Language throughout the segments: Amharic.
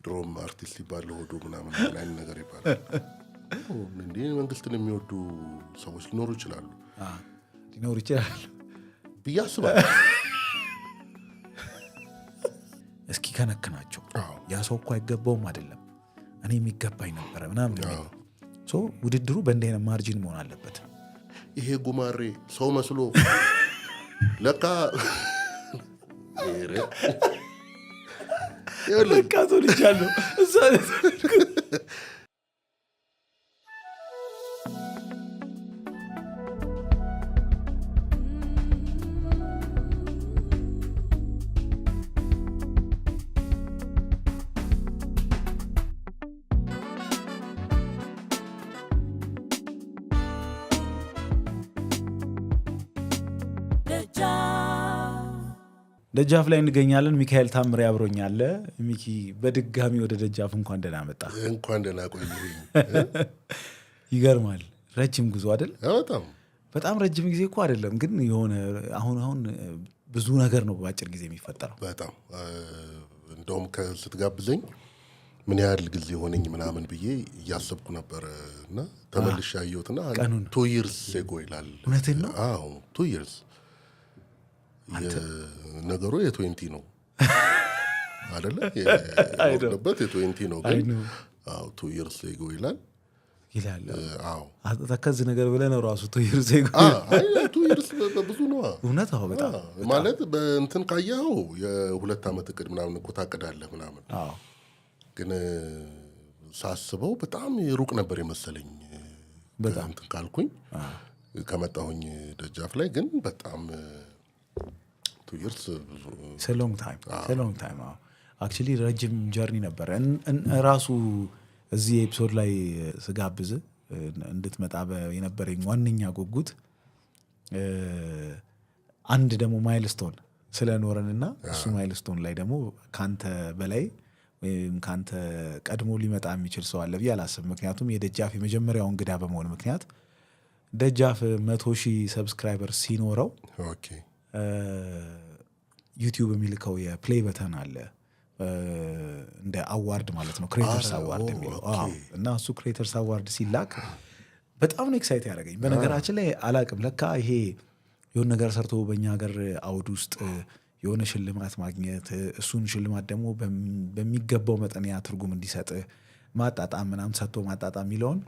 ድሮም አርቲስት ይባል ሆዶ ምናምን አይነት ነገር ይባላል እንዴ መንግስትን የሚወዱ ሰዎች ሊኖሩ ይችላሉ ቢያስባል እስኪ ከነከናቸው ያ ሰው እኮ አይገባውም አይደለም እኔ የሚገባኝ ነበር ምናምን ሶ ውድድሩ በእንደ አይነት ማርጂን መሆን አለበት ይሄ ጉማሬ ሰው መስሎ ለካ ለካቶ ልቻለሁ እዛ ደጃፍ ላይ እንገኛለን ሚካኤል ታምሬ አብሮኛል ሚኪ በድጋሚ ወደ ደጃፍ እንኳን ደህና መጣ እንኳን ደህና ቆይኝ ይገርማል ረጅም ጉዞ አይደል በጣም ረጅም ጊዜ እኮ አይደለም ግን የሆነ አሁን ብዙ ነገር ነው በአጭር ጊዜ የሚፈጠረው በጣም እንደውም ስትጋብዘኝ ምን ያህል ጊዜ ሆነኝ ምናምን ብዬ እያሰብኩ ነበርና ተመልሼ አየሁትና 2 years ago ይላል እውነቴን ነው አዎ 2 years ነገሩ የ20 ነው አይደለ የነበበት የ20 ነው ግን አዎ 2 years ago ይላል አዎ አተከዝ ነገር ብለህ ነው ራሱ 2 years ago አይ 2 years ብዙ ነው እውነት አዎ በጣም ማለት በእንትን ካያው የ2 ዓመት እቅድ ምናምን እኮ ታቀዳለህ ምናምን አዎ ግን ሳስበው በጣም ሩቅ ነበር የመሰለኝ በጣም እንትን ካልኩኝ ከመጣሁኝ ደጃፍ ላይ ግን በጣም 2 years so long time actually ረጅም ጀርኒ ነበር ራሱ እዚህ ኤፒሶድ ላይ ስጋብዝ እንድትመጣ የነበረኝ ዋነኛ ጉጉት አንድ ደግሞ ማይልስቶን ስለኖረንና እሱ ማይልስቶን ላይ ደግሞ ካንተ በላይ ወይም ካንተ ቀድሞ ሊመጣ የሚችል ሰው አለ ቢያላስብ ምክንያቱም የደጃፍ የመጀመሪያው እንግዳ በመሆን ምክንያት ደጃፍ 100,000 ሰብስክራይበር ሲኖረው ኦኬ ዩቲዩብ የሚልከው የፕሌይ በተን አለ እንደ አዋርድ ማለት ነው ክሬተርስ አዋርድ የሚለው እና እሱ ክሬተርስ አዋርድ ሲላክ በጣም ነው ኤክሳይት ያደረገኝ በነገራችን ላይ አላቅም ለካ ይሄ የሆነ ነገር ሰርቶ በእኛ ሀገር አውድ ውስጥ የሆነ ሽልማት ማግኘት እሱን ሽልማት ደግሞ በሚገባው መጠን ያ ትርጉም እንዲሰጥ ማጣጣም ምናምን ሰጥቶ ማጣጣም የሚለውን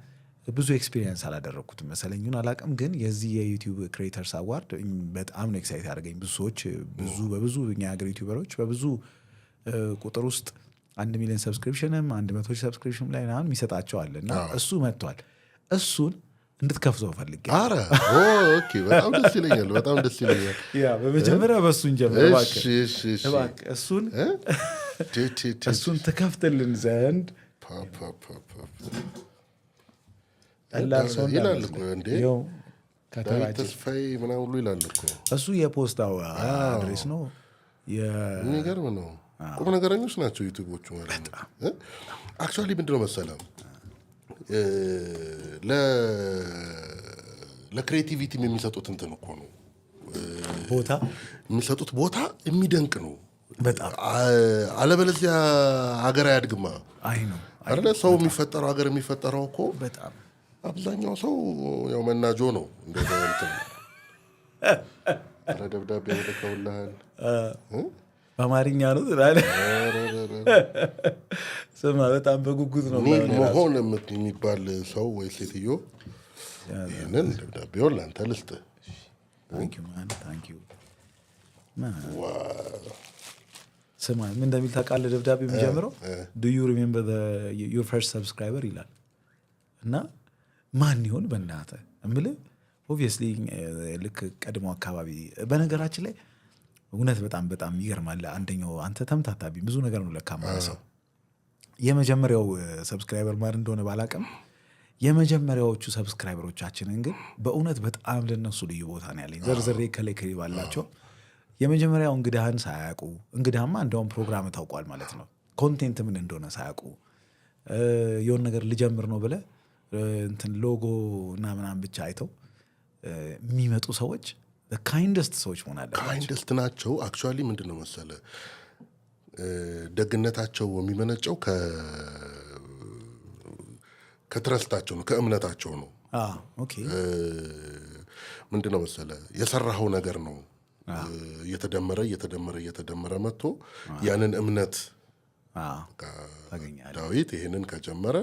ብዙ ኤክስፒሪየንስ አላደረኩትም መሰለኝን አላቅም ግን የዚህ የዩቲዩብ ክሬተርስ አዋርድ በጣም ነው ኤክሳይት ያደረገኝ ብዙ ሰዎች በብዙ እኛ ሀገር ዩቲዩበሮች በብዙ ቁጥር ውስጥ 1 ሚሊዮን ሰብስክሪፕሽንም 100,000 ሰብስክሪፕሽን ላይ ምናምን የሚሰጣቸው አለ እና እሱ መጥቷል እሱን እንድትከፍተው ፈልጌ አረ ኦኬ በጣም ደስ ይለኛል ያ በመጀመሪያ በሱን ጀምር እሺ እሱን ተከፍተልን ዘንድ ይላል እኮ እንዴ ተስፋዬ ምናምን ሁሉ ይላል እኮ እሱ የፖስታው አድሬስ ነው የሚገርም ነው ቁም ነገረኞች ናቸው ዩቲዩቦቹ ማለት ነው አክቹአሊ ምንድነው መሰለህ ለክሬቲቪቲ የሚሰጡት እንትን እኮ ነው ቦታ የሚሰጡት ቦታ የሚደንቅ ነው በጣም አለበለዚያ ሀገር አያድግማ አይ ነው አይደለ ሰው የሚፈጠረው ሀገር የሚፈጠረው እኮ በጣም አብዛኛው ሰው ያው መናጆ ነው እንደዚህ እንትን ደብዳቤ ልከውልሃል በአማርኛ ነው ትላለህ ስማ በጣም በጉጉት ነው መሆን የሚባል ሰው ወይ ሴትዮ ይህንን ደብዳቤውን ለአንተ ልስጥህ ታንክ ዩ ስማ ምን እንደሚል ታውቃለህ ደብዳቤ የሚጀምረው do you remember your first subscriber ይላል እና ማን ይሆን በእናትህ እምልህ obviously ልክ ቀድሞ አካባቢ በነገራችን ላይ እውነት በጣም ይገርማል አንደኛው አንተ ተምታታቢ ብዙ ነገር ነው ለካ ማለሰው የመጀመሪያው ሰብስክራይበር ማን እንደሆነ ባላቀም የመጀመሪያዎቹ ሰብስክራይበሮቻችንን ግን በእውነት በጣም ለነሱ ልዩ ቦታ ነው ያለኝ ዘርዘሬ ከለከሪ ባላቸው የመጀመሪያው እንግዳህን ሳያውቁ እንግዳማ እንደውም ፕሮግራም ታውቋል ማለት ነው ኮንቴንት ምን እንደሆነ ሳያውቁ የሆነ ነገር ልጀምር ነው ብለ እንትን ሎጎ እና ምናምን ብቻ አይተው የሚመጡ ሰዎች the kindest ሰዎች ሆነ አለ kindest ናቸው actually ምንድነው መሰለ ደግነታቸው የሚመነጨው ከትረስታቸው ነው፣ ከእምነታቸው ነው። ኦኬ ምንድነው መሰለ የሰራኸው ነገር ነው እየተደመረ መጥቶ ያንን እምነት ዳዊት ይሄንን ከጀመረ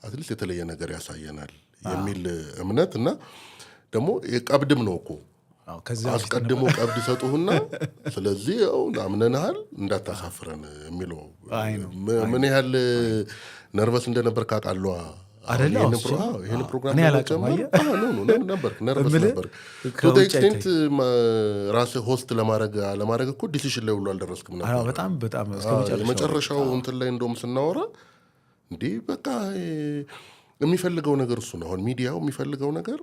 አትሊስት የተለየ ነገር ያሳየናል የሚል እምነት እና ደግሞ ቀብድም ነው እኮ አስቀድሞ ቀብድ ሰጡህና ስለዚህ ያው አምነናል እንዳታሳፍረን የሚለው ምን ያህል ነርቨስ እንደነበር ካቃለዋ ይሄን ፕሮግራም ነበር ነርቨስ ነበር ቱ ዘ ኤክስቴንት ራስህ ሆስት ለማድረግ እኮ ዲሲሽን ላይ ሁሉ አልደረስክም ነበር። በጣም የመጨረሻው እንትን ላይ እንደውም ስናወራ እንዴ በቃ የሚፈልገው ነገር እሱ ነው። አሁን ሚዲያው የሚፈልገው ነገር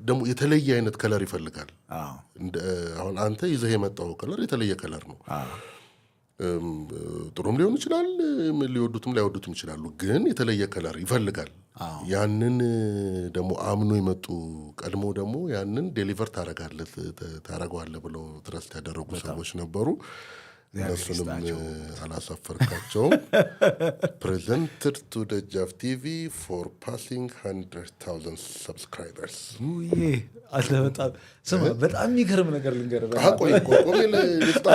ደግሞ የተለየ አይነት ከለር ይፈልጋል። አሁን አንተ ይዘህ የመጣው ከለር የተለየ ከለር ነው። ጥሩም ሊሆን ይችላል፣ ሊወዱትም ላይወዱትም ይችላሉ፣ ግን የተለየ ከለር ይፈልጋል። ያንን ደግሞ አምኖ የመጡ ቀድሞ ደግሞ ያንን ዴሊቨር ታረጋለህ ብለው ትረስት ያደረጉ ሰዎች ነበሩ። እነሱንም አላሳፈርካቸውም። presented to the Jaff TV for passing 100,000 subscribers። በጣም ስማ፣ በጣም የሚገርም ነገር ልንገርህ። ቆይ ልስጣ።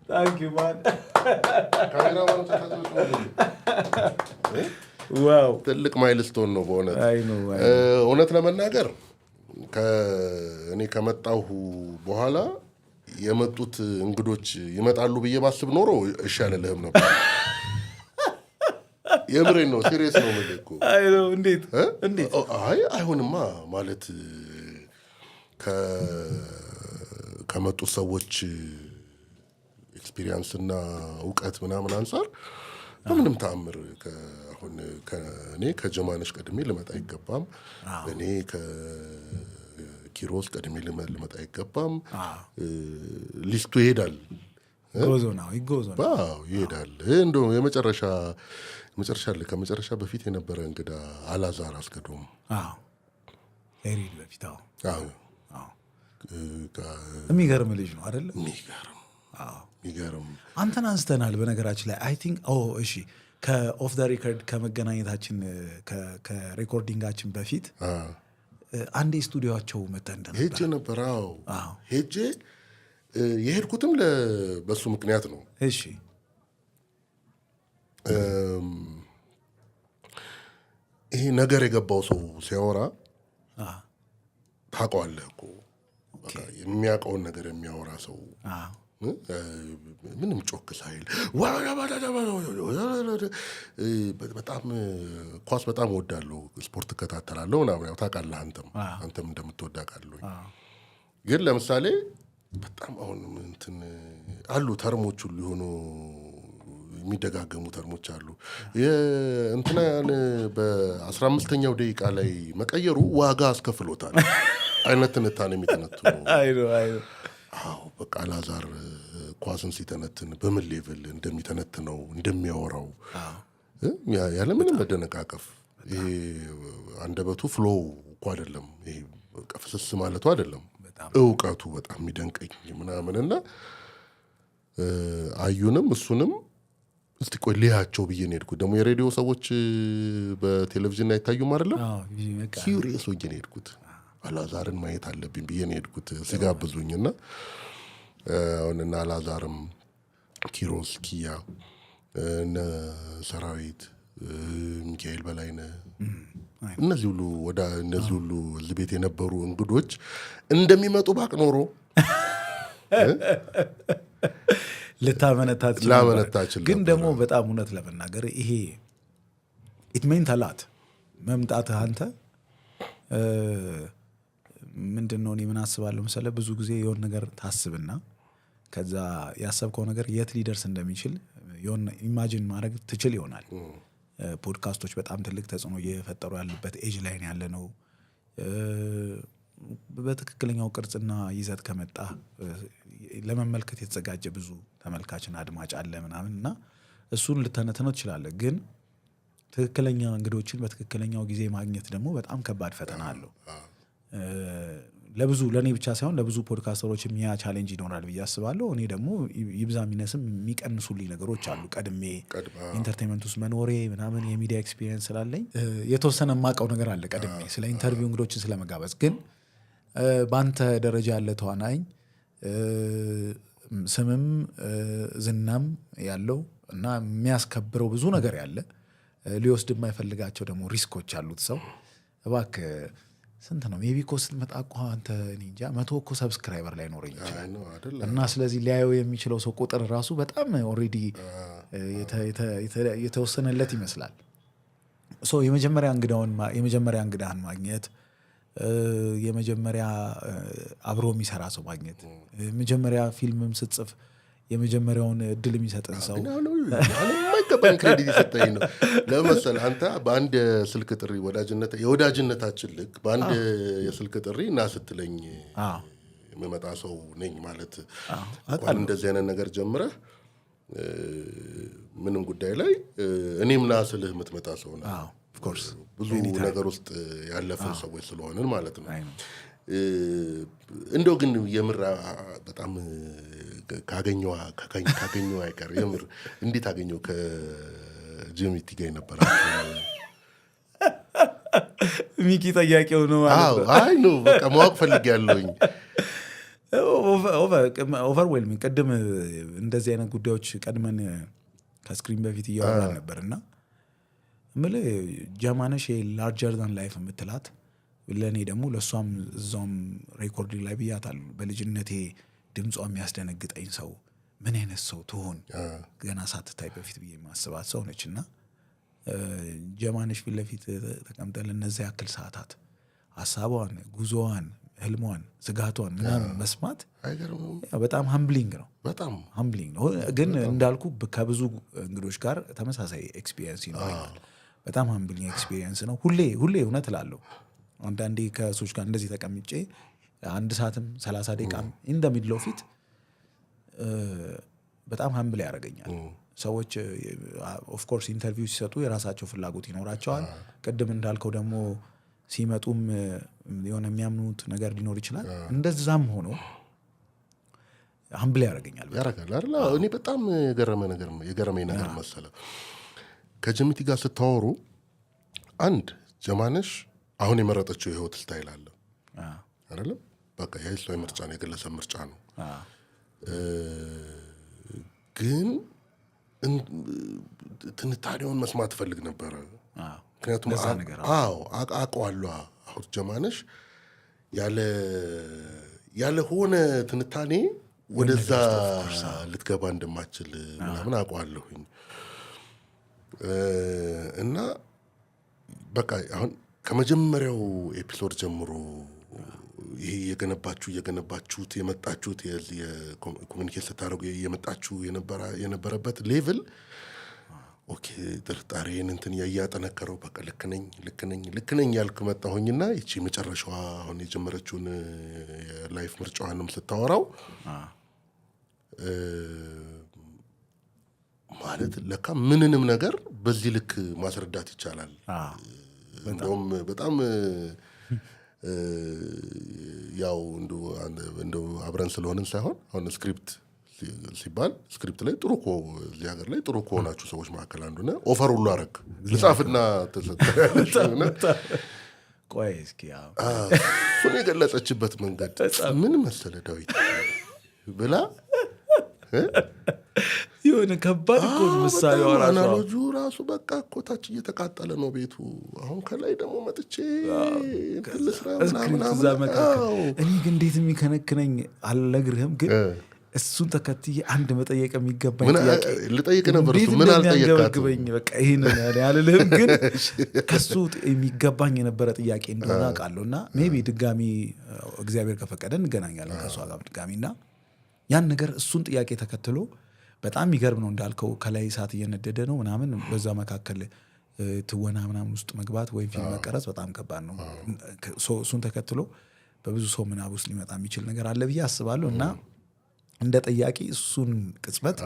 ታንክ ዩ ማን። ዋው ትልቅ ማይልስቶን ነው በእውነት። እውነት ለመናገር እኔ ከመጣሁ በኋላ የመጡት እንግዶች ይመጣሉ ብዬ ባስብ ኖሮ እሺ አልልህም ነበር። የምሬን ነው፣ ሲሪየስ ነው ማለት እንዴት አይሆንማ ማለት ከመጡት ሰዎች ኤክስፒሪየንስ እና እውቀት ምናምን አንፃር በምንም ተአምር አሁን እኔ ከጀማነሽ ቀድሜ ልመጣ አይገባም። እኔ ኪሮስ ቀድሜ ልመጣ አይገባም። ሊስቱ ይሄዳል ይሄዳል። እንደው ከመጨረሻ በፊት የነበረ እንግዳ አላዛር አስገዶም የሚገርም ልጅ ነው አይደለ? የሚገርም አንተን አንስተናል በነገራችን ላይ አይ ቲንክ እሺ ከኦፍ ደ ሪከርድ ከመገናኘታችን ከሬኮርዲንጋችን በፊት አንዴ ስቱዲዮቸው መተን ሄጄ ነበር። ሄጄ የሄድኩትም በሱ ምክንያት ነው። እሺ ይሄ ነገር የገባው ሰው ሲያወራ ታውቀዋለህ እኮ የሚያውቀውን ነገር የሚያወራ ሰው ምንም ጮክ ሳይል በጣም ኳስ በጣም ወዳለሁ፣ ስፖርት እከታተላለሁ ምናምን ያው ታውቃለህ፣ አንተም እንደምትወዳ ቃለሁ። ግን ለምሳሌ በጣም አሁን እንትን አሉ ተርሞች ሁሉ የሆኑ የሚደጋገሙ ተርሞች አሉ። እንትናን በ15ኛው ደቂቃ ላይ መቀየሩ ዋጋ አስከፍሎታል አይነት ትንታኔ የሚተነትኑ በቃ አላዛር ኳስን ሲተነትን በምን ሌቭል እንደሚተነትነው እንደሚያወራው ያለምንም መደነቃቀፍ ይሄ አንደበቱ ፍሎው እኮ አይደለም፣ ይሄ ፍስስ ማለቱ አይደለም፣ እውቀቱ በጣም የሚደንቀኝ ምናምንና አዩንም እሱንም እስቲ ቆይ ሊያቸው ብዬ ነው የሄድኩት። ደግሞ የሬዲዮ ሰዎች በቴሌቪዥን አይታዩም አይደለም፣ ሲሪየስ ሆኜ ነው የሄድኩት። አላዛርን ማየት አለብኝ ብዬ ነው የሄድኩት ሲጋብዙኝና አሁንና አላዛርም ኪሮስ፣ ኪያ፣ እነ ሰራዊት፣ ሚካኤል በላይነህ እነዚህ ሁሉ እዚህ ቤት የነበሩ እንግዶች እንደሚመጡ ባቅ ኖሮ ልታመነታችል። ግን ደግሞ በጣም እውነት ለመናገር ይሄ ኢትሜንት አላት መምጣትህ አንተ ምንድን ነው እኔ ምን አስባለሁ መሰለህ፣ ብዙ ጊዜ የሆነ ነገር ታስብና ከዛ ያሰብከው ነገር የት ሊደርስ እንደሚችል የሆነ ኢማጂን ማድረግ ትችል ይሆናል። ፖድካስቶች በጣም ትልቅ ተጽዕኖ እየፈጠሩ ያሉበት ኤጅ ላይ ያለ ነው። በትክክለኛው ቅርጽና ይዘት ከመጣ ለመመልከት የተዘጋጀ ብዙ ተመልካችና አድማጭ አለ ምናምን እና እሱን ልተነትነው ትችላለህ። ግን ትክክለኛ እንግዶችን በትክክለኛው ጊዜ ማግኘት ደግሞ በጣም ከባድ ፈተና አለው። ለብዙ ለእኔ ብቻ ሳይሆን ለብዙ ፖድካስተሮች ያ ቻሌንጅ ይኖራል ብዬ አስባለሁ። እኔ ደግሞ ይብዛ የሚነስም የሚቀንሱልኝ ነገሮች አሉ። ቀድሜ ኢንተርቴንመንት ውስጥ መኖሬ ምናምን የሚዲያ ኤክስፒሪየንስ ስላለኝ የተወሰነ የማውቀው ነገር አለ ቀድሜ ስለ ኢንተርቪው እንግዶችን ስለመጋበዝ። ግን በአንተ ደረጃ ያለ ተዋናኝ ስምም ዝናም ያለው እና የሚያስከብረው ብዙ ነገር ያለ ሊወስድ የማይፈልጋቸው ደግሞ ሪስኮች ያሉት ሰው እባክህ ስንት ነው ሜቢ እኮ ስትመጣ እኮ አንተ እኔ እንጃ 100 እኮ ሰብስክራይበር ላይ ኖረኝ ይችላል እና ስለዚህ ሊያየው የሚችለው ሰው ቁጥር ራሱ በጣም ኦልሬዲ የተወሰነለት ይመስላል። ሶ የመጀመሪያ እንግዳህን ማግኘት፣ የመጀመሪያ አብሮ የሚሰራ ሰው ማግኘት፣ የመጀመሪያ ፊልምም ስትጽፍ የመጀመሪያውን እድል የሚሰጥን ሰው የማይገባን ክሬዲት የሰጠኝ ነው ለመሰል አንተ በአንድ የስልክ ጥሪ የወዳጅነታችን ልክ በአንድ የስልክ ጥሪ እና ስትለኝ የምመጣ ሰው ነኝ ማለት እንኳን እንደዚህ አይነት ነገር ጀምረህ ምንም ጉዳይ ላይ እኔም ና ስልህ የምትመጣ ሰው ነው። ብዙ ነገር ውስጥ ያለፈን ሰዎች ስለሆንን ማለት ነው። እንደው ግን የምር በጣም ካገኘው አይቀር የምር እንዴት አገኘው ከጂሚቲ ጋር ነበር ሚኪ ጠያቂው ነው ማለት ነው። አይ ነው በቃ ማወቅ ፈልጌያለሁኝ። ኦቨርዌልሚንግ ቅድም እንደዚህ አይነት ጉዳዮች ቀድመን ከስክሪን በፊት እያወራን ነበርና ምለ ጀማነሽ ላርጀር ዛን ላይፍ የምትላት ለእኔ ደግሞ ለእሷም እዛውም ሬኮርዲንግ ላይ ብያታለሁ። በልጅነቴ ድምጿ የሚያስደነግጠኝ ሰው ምን አይነት ሰው ትሆን ገና ሳትታይ በፊት ብዬ ማስባት ሰው ነች እና ጀማነሽ ፊት ለፊት ተቀምጠን እነዚያ ያክል ሰዓታት ሀሳቧን፣ ጉዞዋን፣ ህልሟን፣ ስጋቷን ምናምን መስማት በጣም ሀምብሊንግ ነው። በጣም ሀምብሊንግ ነው። ግን እንዳልኩ ከብዙ እንግዶች ጋር ተመሳሳይ ኤክስፒሪየንስ ይኖረኛል። በጣም ሀምብሊንግ ኤክስፒሪየንስ ነው። ሁሌ እውነት እላለሁ አንዳንዴ ከሰዎች ጋር እንደዚህ ተቀምጬ 1 ሰዓትም 30 ደቂቃም እንደሚድለው ፊት በጣም ሀምብል ያደርገኛል። ሰዎች ኦፍኮርስ ኢንተርቪው ሲሰጡ የራሳቸው ፍላጎት ይኖራቸዋል። ቅድም እንዳልከው ደግሞ ሲመጡም የሆነ የሚያምኑት ነገር ሊኖር ይችላል። እንደዛም ሆኖ ሀምብል ያደርገኛል አይደል? እኔ በጣም የገረመኝ ነገር መሰለ ከጂሚቲ ጋር ስታወሩ አንድ ጀማነሽ አሁን የመረጠችው የህይወት ስታይል አለ አይደለም? በቃ የህይወት ምርጫ ነው፣ የግለሰብ ምርጫ ነው። ግን ትንታኔውን መስማት ፈልግ ነበረ። ምክንያቱም አውቀዋለሁ አሁን ጀማነሽ ያለ ሆነ ትንታኔ ወደዛ ልትገባ እንደማችል ምናምን አውቀዋለሁኝ። እና በቃ አሁን ከመጀመሪያው ኤፒሶድ ጀምሮ ይሄ እየገነባችሁት የመጣችሁት የኮሚኒኬት ስታደርጉ የመጣችሁ የነበረበት ሌቭል ኦኬ ጥርጣሬን እንትን እያጠነከረው በቃ ልክ ነኝ ያልክ መጣሁኝና ይቺ መጨረሻዋ አሁን የጀመረችውን የላይፍ ምርጫዋንም ስታወራው ማለት ለካ ምንንም ነገር በዚህ ልክ ማስረዳት ይቻላል። እንደውም በጣም ያው እንደው አብረን ስለሆንን ሳይሆን አሁን ስክሪፕት ሲባል ስክሪፕት ላይ ጥሩ እዚህ ሀገር ላይ ጥሩ ከሆናችሁ ሰዎች መካከል አንዱ ነህ። ኦፈር ሁሉ አረግ ልጻፍና ተሰጥተና ቆይ እስኪ እሱን የገለጸችበት መንገድ ምን መሰለ ዳዊት ብላ የሆነ ከባድ እኮ ምሳሌ አናሎጁ ራሱ በቃ እኮ ታች እየተቃጠለ ነው ቤቱ። አሁን ከላይ ደግሞ መጥቼ ትልስራ ምናምን እኔ ግን እንዴት የሚከነክነኝ አልነግርህም። ግን እሱን ተከትዬ አንድ መጠየቅ የሚገባኝ ጥያቄ ልጠይቅ ነበር። እሱ ምን አልጠየቃትም። በቃ ይሄንን ያልልህም ግን ከሱ የሚገባኝ የነበረ ጥያቄ እንደሆነ አውቃለሁ። እና ሜቢ ድጋሚ እግዚአብሔር ከፈቀደ እንገናኛለን ከእሷ ጋር ድጋሚና ያን ነገር እሱን ጥያቄ ተከትሎ በጣም የሚገርም ነው። እንዳልከው ከላይ እሳት እየነደደ ነው ምናምን፣ በዛ መካከል ትወና ምናምን ውስጥ መግባት ወይም ፊልም መቀረጽ በጣም ከባድ ነው። እሱን ተከትሎ በብዙ ሰው ምናብ ውስጥ ሊመጣ የሚችል ነገር አለ ብዬ አስባለሁ። እና እንደ ጠያቂ እሱን ቅጽበት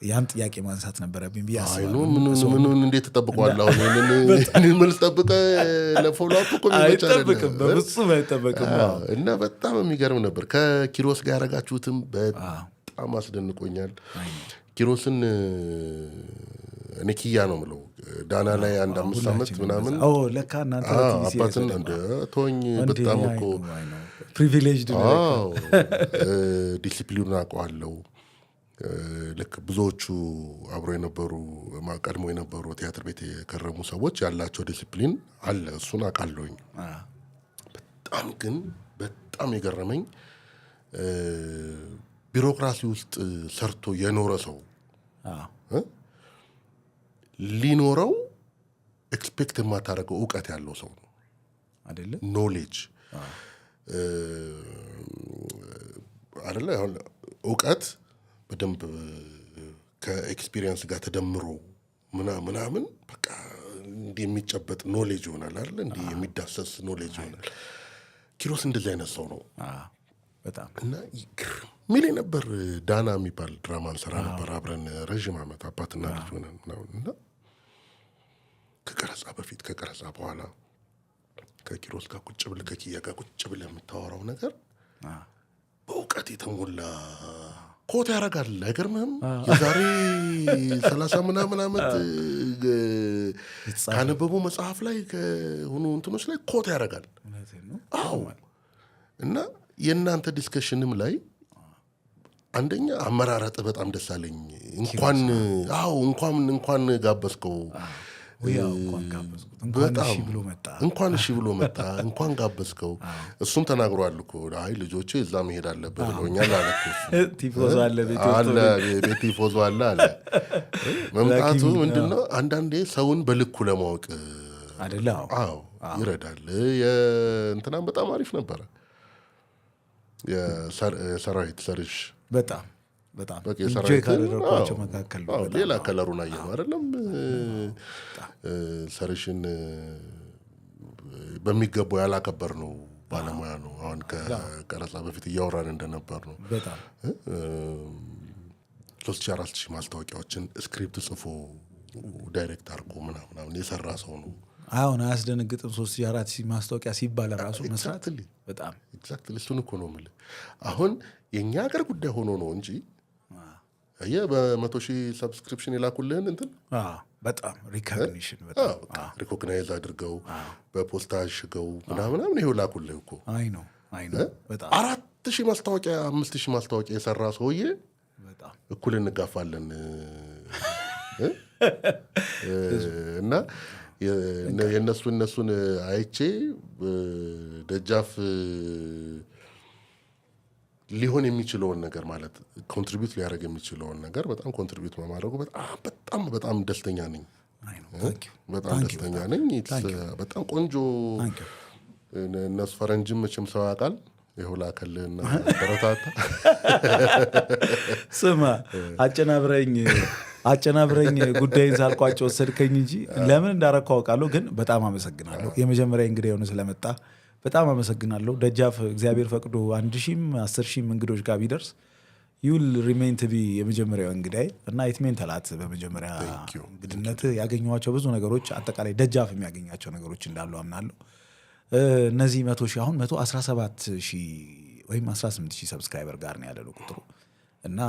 ያን ጥያቄ ማንሳት ነበረብኝ ብዬ አስባለሁ። ምኑን እንዴት ተጠብቀዋለሁ? አሁን መልስ ጠብቀህ ለፎሎ አፕ እኮ አይጠብቅም፣ በፍጹም አይጠበቅም። እና በጣም የሚገርም ነበር። ከኪሮስ ጋር ያደረጋችሁትም በጣም አስደንቆኛል። ኪሮስን እኔ ኪያ ነው የምለው። ዳና ላይ አንድ 5 ዓመት ምናምን ለካ እናንተ አባትን ተወኝ። በጣም እኮ ፕሪቪሌጅድ ነው። ዲሲፕሊኑን አውቀዋለሁ። ልክ ብዙዎቹ አብሮ የነበሩ ቀድሞ የነበሩ ቲያትር ቤት የከረሙ ሰዎች ያላቸው ዲሲፕሊን አለ፣ እሱን አውቃለሁኝ። በጣም የገረመኝ ቢሮክራሲ ውስጥ ሰርቶ የኖረ ሰው ሊኖረው ኤክስፔክት የማታደርገው እውቀት ያለው ሰው ነው አይደለ? ኖሌጅ አይደለ? አሁን እውቀት በደንብ ከኤክስፒሪየንስ ጋር ተደምሮ ምናምን በቃ እንዲህ የሚጨበጥ ኖሌጅ ይሆናል አይደለ? እንዲህ የሚዳሰስ ኖሌጅ ይሆናል። ኪሮስ እንደዚህ አይነት ሰው ነው በጣም። እና ይግርም ሚል ነበር። ዳና የሚባል ድራማ እንሰራ ነበር አብረን ረዥም ዓመት አባትና ልጅ ሆነን ምናምን። እና ከቀረጻ በፊት ከቀረጻ በኋላ ከኪሮስ ጋር ቁጭ ብለህ ከኪያ ጋር ቁጭ ብለህ የምታወራው ነገር በእውቀት የተሞላ ኮት ያደርጋል። አይገርምህም? የዛሬ 30 ምናምን ዓመት ካነበቡ መጽሐፍ ላይ ከሆኑ እንትኖች ላይ ኮት ያደርጋል። አዎ። እና የእናንተ ዲስከሽንም ላይ አንደኛ አመራረጥ በጣም ደስ አለኝ። እንኳን ጋበዝከው፣ እንኳን እሺ ብሎ መጣ፣ እንኳን ጋበዝከው። እሱም ተናግሯል እኮ አይ ልጆቼ እዛ መሄድ አለበት ብሎኛል አለ። ቲፎዞ አለ ቤት ቲፎዞ አለ። መምጣቱ ምንድነው አንዳንዴ ሰውን በልኩ ለማወቅ አይደለ? አዎ ይረዳል። እንትናም በጣም አሪፍ ነበረ። የሰራዊት ሰርሽ በጣም ኢንጆይ ካደረኳቸው መካከል ነው። ሌላ ከለሩን አየነው አይደለም? ሰርሽን በሚገባው ያላከበር ነው ባለሙያ ነው። አሁን ከቀረጻ በፊት እያወራን እንደነበር ነው። በጣም 3,000-4,000 ማስታወቂያዎችን ስክሪፕት ጽፎ ዳይሬክት አድርጎ ምናምን የሰራ ሰው ነው። አሁን አያስደነግጥም? 3,000-4,000 ማስታወቂያ ሲባል ራሱ መስራት በጣም ኤግዛክትሊ እሱን እኮ ነው የምልህ። አሁን የእኛ ሀገር ጉዳይ ሆኖ ነው እንጂ በ100,000 ሰብስክሪፕሽን የላኩልህን እንትን በጣም ሪኮግናይዝ አድርገው በፖስታ አሽገው ምናምን ይኸው ላኩልህ እኮ። አይ ነው 4,000 ማስታወቂያ 5,000 ማስታወቂያ የሰራ ሰውዬ እኩል እንጋፋለን እና የእነሱን አይቼ ደጃፍ ሊሆን የሚችለውን ነገር ማለት ኮንትሪቢዩት ሊያደርግ የሚችለውን ነገር በጣም ኮንትሪቢዩት በማድረጉ በጣም ደስተኛ ነኝ። በጣም ደስተኛ ነኝ። በጣም ቆንጆ። እነሱ ፈረንጅም መቼም ሰው ያውቃል። ይሁላ ከልና በረታታ ስማ አጨናብረኝ ጉዳይን ሳልቋጭ ወሰድከኝ እንጂ ለምን እንዳረከው አውቃለሁ። ግን በጣም አመሰግናለሁ። የመጀመሪያ እንግዲህ የሆነ ስለመጣ በጣም አመሰግናለሁ። ደጃፍ እግዚአብሔር ፈቅዶ 1,000 10,000 እንግዶች ጋር ቢደርስ ዩል ሪሜን ቱ ቢ የመጀመሪያው እንግዳይ እና ኢትሜን ተላት በመጀመሪያ እንግድነት ያገኘኋቸው ብዙ ነገሮች አጠቃላይ ደጃፍ የሚያገኛቸው ነገሮች እንዳሉ አምናለሁ። እነዚህ 100,000 አሁን 117,000 ወይም 18,000 ሰብስክራይበር ጋር ነው ያለው ቁጥሩ እና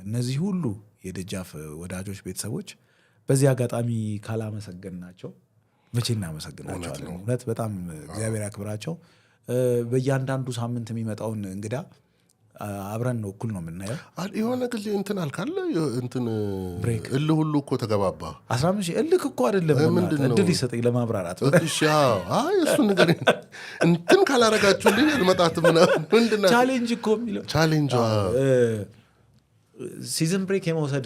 እነዚህ ሁሉ የደጃፍ ወዳጆች ቤተሰቦች በዚህ አጋጣሚ ካላመሰገንናቸው መቼ እናመሰግናቸዋለን? እውነት በጣም እግዚአብሔር ያክብራቸው። በእያንዳንዱ ሳምንት የሚመጣውን እንግዳ አብረን ነው እኩል ነው የምናየው። የሆነ ጊዜ እንትን አልካለ እንትን እልህ ሁሉ እኮ ተገባባ 15 እልክ እኮ አይደለም እድል ይሰጠኝ ለማብራራት። እሱን ነገር እንትን ካላረጋችሁልኝ አልመጣትም ምንድን ነው ቻሌንጅ እኮ የሚለው ቻሌንጅ ሲዝን ብሬክ የመውሰድ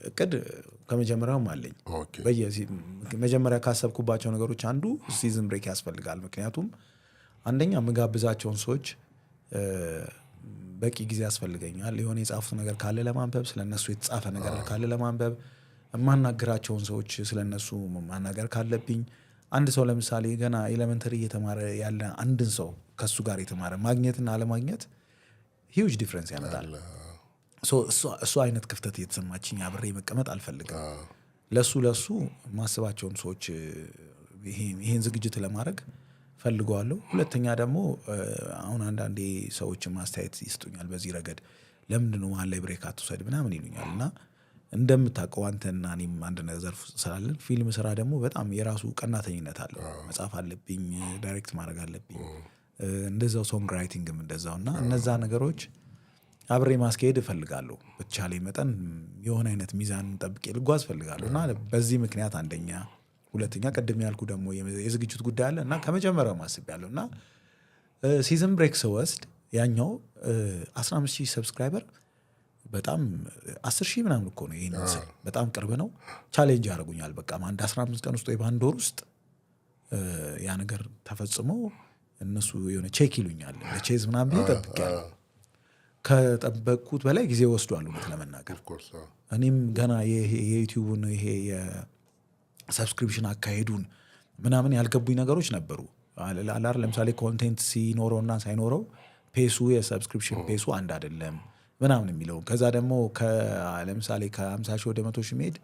እቅድ ከመጀመሪያውም አለኝ። መጀመሪያ ካሰብኩባቸው ነገሮች አንዱ ሲዝን ብሬክ ያስፈልጋል። ምክንያቱም አንደኛ የምጋብዛቸውን ሰዎች በቂ ጊዜ ያስፈልገኛል። የሆነ የጻፉት ነገር ካለ ለማንበብ፣ ስለነሱ የተጻፈ ነገር ካለ ለማንበብ፣ የማናገራቸውን ሰዎች ስለነሱ ማናገር ካለብኝ፣ አንድ ሰው ለምሳሌ ገና ኤሌመንተሪ እየተማረ ያለ አንድን ሰው ከሱ ጋር የተማረ ማግኘትና አለማግኘት ሂውጅ ዲፍረንስ ያመጣል። እሱ አይነት ክፍተት እየተሰማችኝ አብሬ መቀመጥ አልፈልግም። ለሱ ማስባቸውን ሰዎች ይሄን ዝግጅት ለማድረግ ፈልገዋለሁ። ሁለተኛ ደግሞ አሁን አንዳንዴ ሰዎች ማስተያየት ይስጡኛል በዚህ ረገድ ለምንድነው መሀል ላይ ብሬክ አትውሰድ ምናምን ይሉኛል። እና እንደምታውቀው አንተና እኔም አንድ ነገር ዘርፍ ስላለን ፊልም ስራ ደግሞ በጣም የራሱ ቀናተኝነት አለው። መጻፍ አለብኝ፣ ዳይሬክት ማድረግ አለብኝ፣ እንደዛው ሶንግ ራይቲንግም እንደዛው እና እነዛ ነገሮች አብሬ ማስካሄድ እፈልጋለሁ። በተቻለ መጠን የሆነ አይነት ሚዛን ጠብቄ ልጓዝ እፈልጋለሁ እና በዚህ ምክንያት አንደኛ፣ ሁለተኛ ቅድም ያልኩ ደግሞ የዝግጅት ጉዳይ አለ እና ከመጀመሪያው ማስቤያለሁ እና ሲዝን ብሬክ ስወስድ ያኛው 15,000 ሰብስክራይበር በጣም 10,000 ምናምን እኮ ነው። ይሄን በጣም ቅርብ ነው። ቻሌንጅ ያደርጉኛል። በቃ አንድ 15 ቀን ውስጥ ወይ በአንድ ወር ውስጥ ያ ነገር ተፈጽሞ እነሱ የሆነ ቼክ ይሉኛል ለቼዝ ምናምን ብዬ ጠብቄያለሁ። ከጠበቅኩት በላይ ጊዜ ወስዷል እውነት ለመናገር። እኔም ገና የዩቲዩብን ይሄ የሰብስክሪፕሽን አካሄዱን ምናምን ያልገቡኝ ነገሮች ነበሩ። አላር ለምሳሌ ኮንቴንት ሲኖረውና ሳይኖረው ፔሱ የሰብስክሪፕሽን ፔሱ አንድ አይደለም ምናምን የሚለው ከዛ ደግሞ ለምሳሌ ከ50,000 ወደ 100,000 መሄድ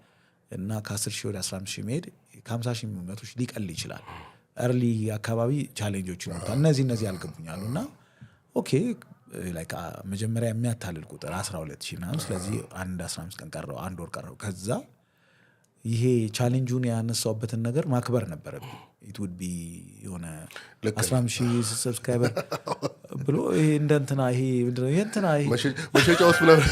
እና ከ10,000 ወደ 15,000 መሄድ ከ50,000 100,000 ሊቀል ይችላል። እርሊ አካባቢ ቻሌንጆች ይኖሩታል። እነዚህ ያልገቡኛሉ እና ኦኬ ላይክ መጀመሪያ የሚያታልል ቁጥር 12,000 ምናምን። ስለዚህ 15 ቀን ቀረው፣ አንድ ወር ቀረው። ከዛ ይሄ ቻሌንጁን ያነሳውበትን ነገር ማክበር ነበረብኝ። ኢት ውድ ቢ የሆነ 15,000 ሰብስክራይበር ብሎ ይሄ እንደንትና ይሄ ምንድነው ይሄ እንትና ይሄ መሸጫ ውስጥ ምናምን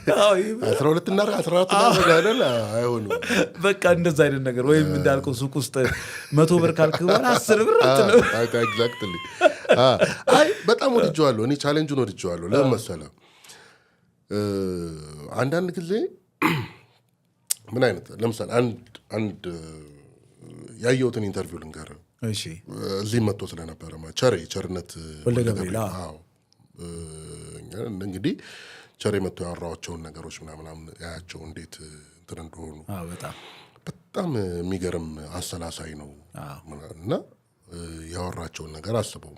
12 እና 14 አይደል? አይሆንም በቃ እንደዛ አይነት ነገር ወይም እንዳልከው ሱቅ ውስጥ 100 ብር ካልክ በኋላ 10 ብር አትነው። ኤግዛክትሊ። አይ በጣም ወድጄዋለሁ። እኔ ቻሌንጁን ወድጄዋለሁ። ለምን መሰለህ? አንዳንድ ጊዜ ምን አይነት ለምሳሌ አንድ ያየሁትን ኢንተርቪው ልንገርህ። እሺ እዚህ መጥቶ ስለነበረ ቸርነት እንግዲህ ቸሬ መጥቶ ያወራቸውን ነገሮች ምናምን ያያቸው እንዴት እንትን እንደሆኑ በጣም የሚገርም አሰላሳይ ነው እና ያወራቸውን ነገር አስበው።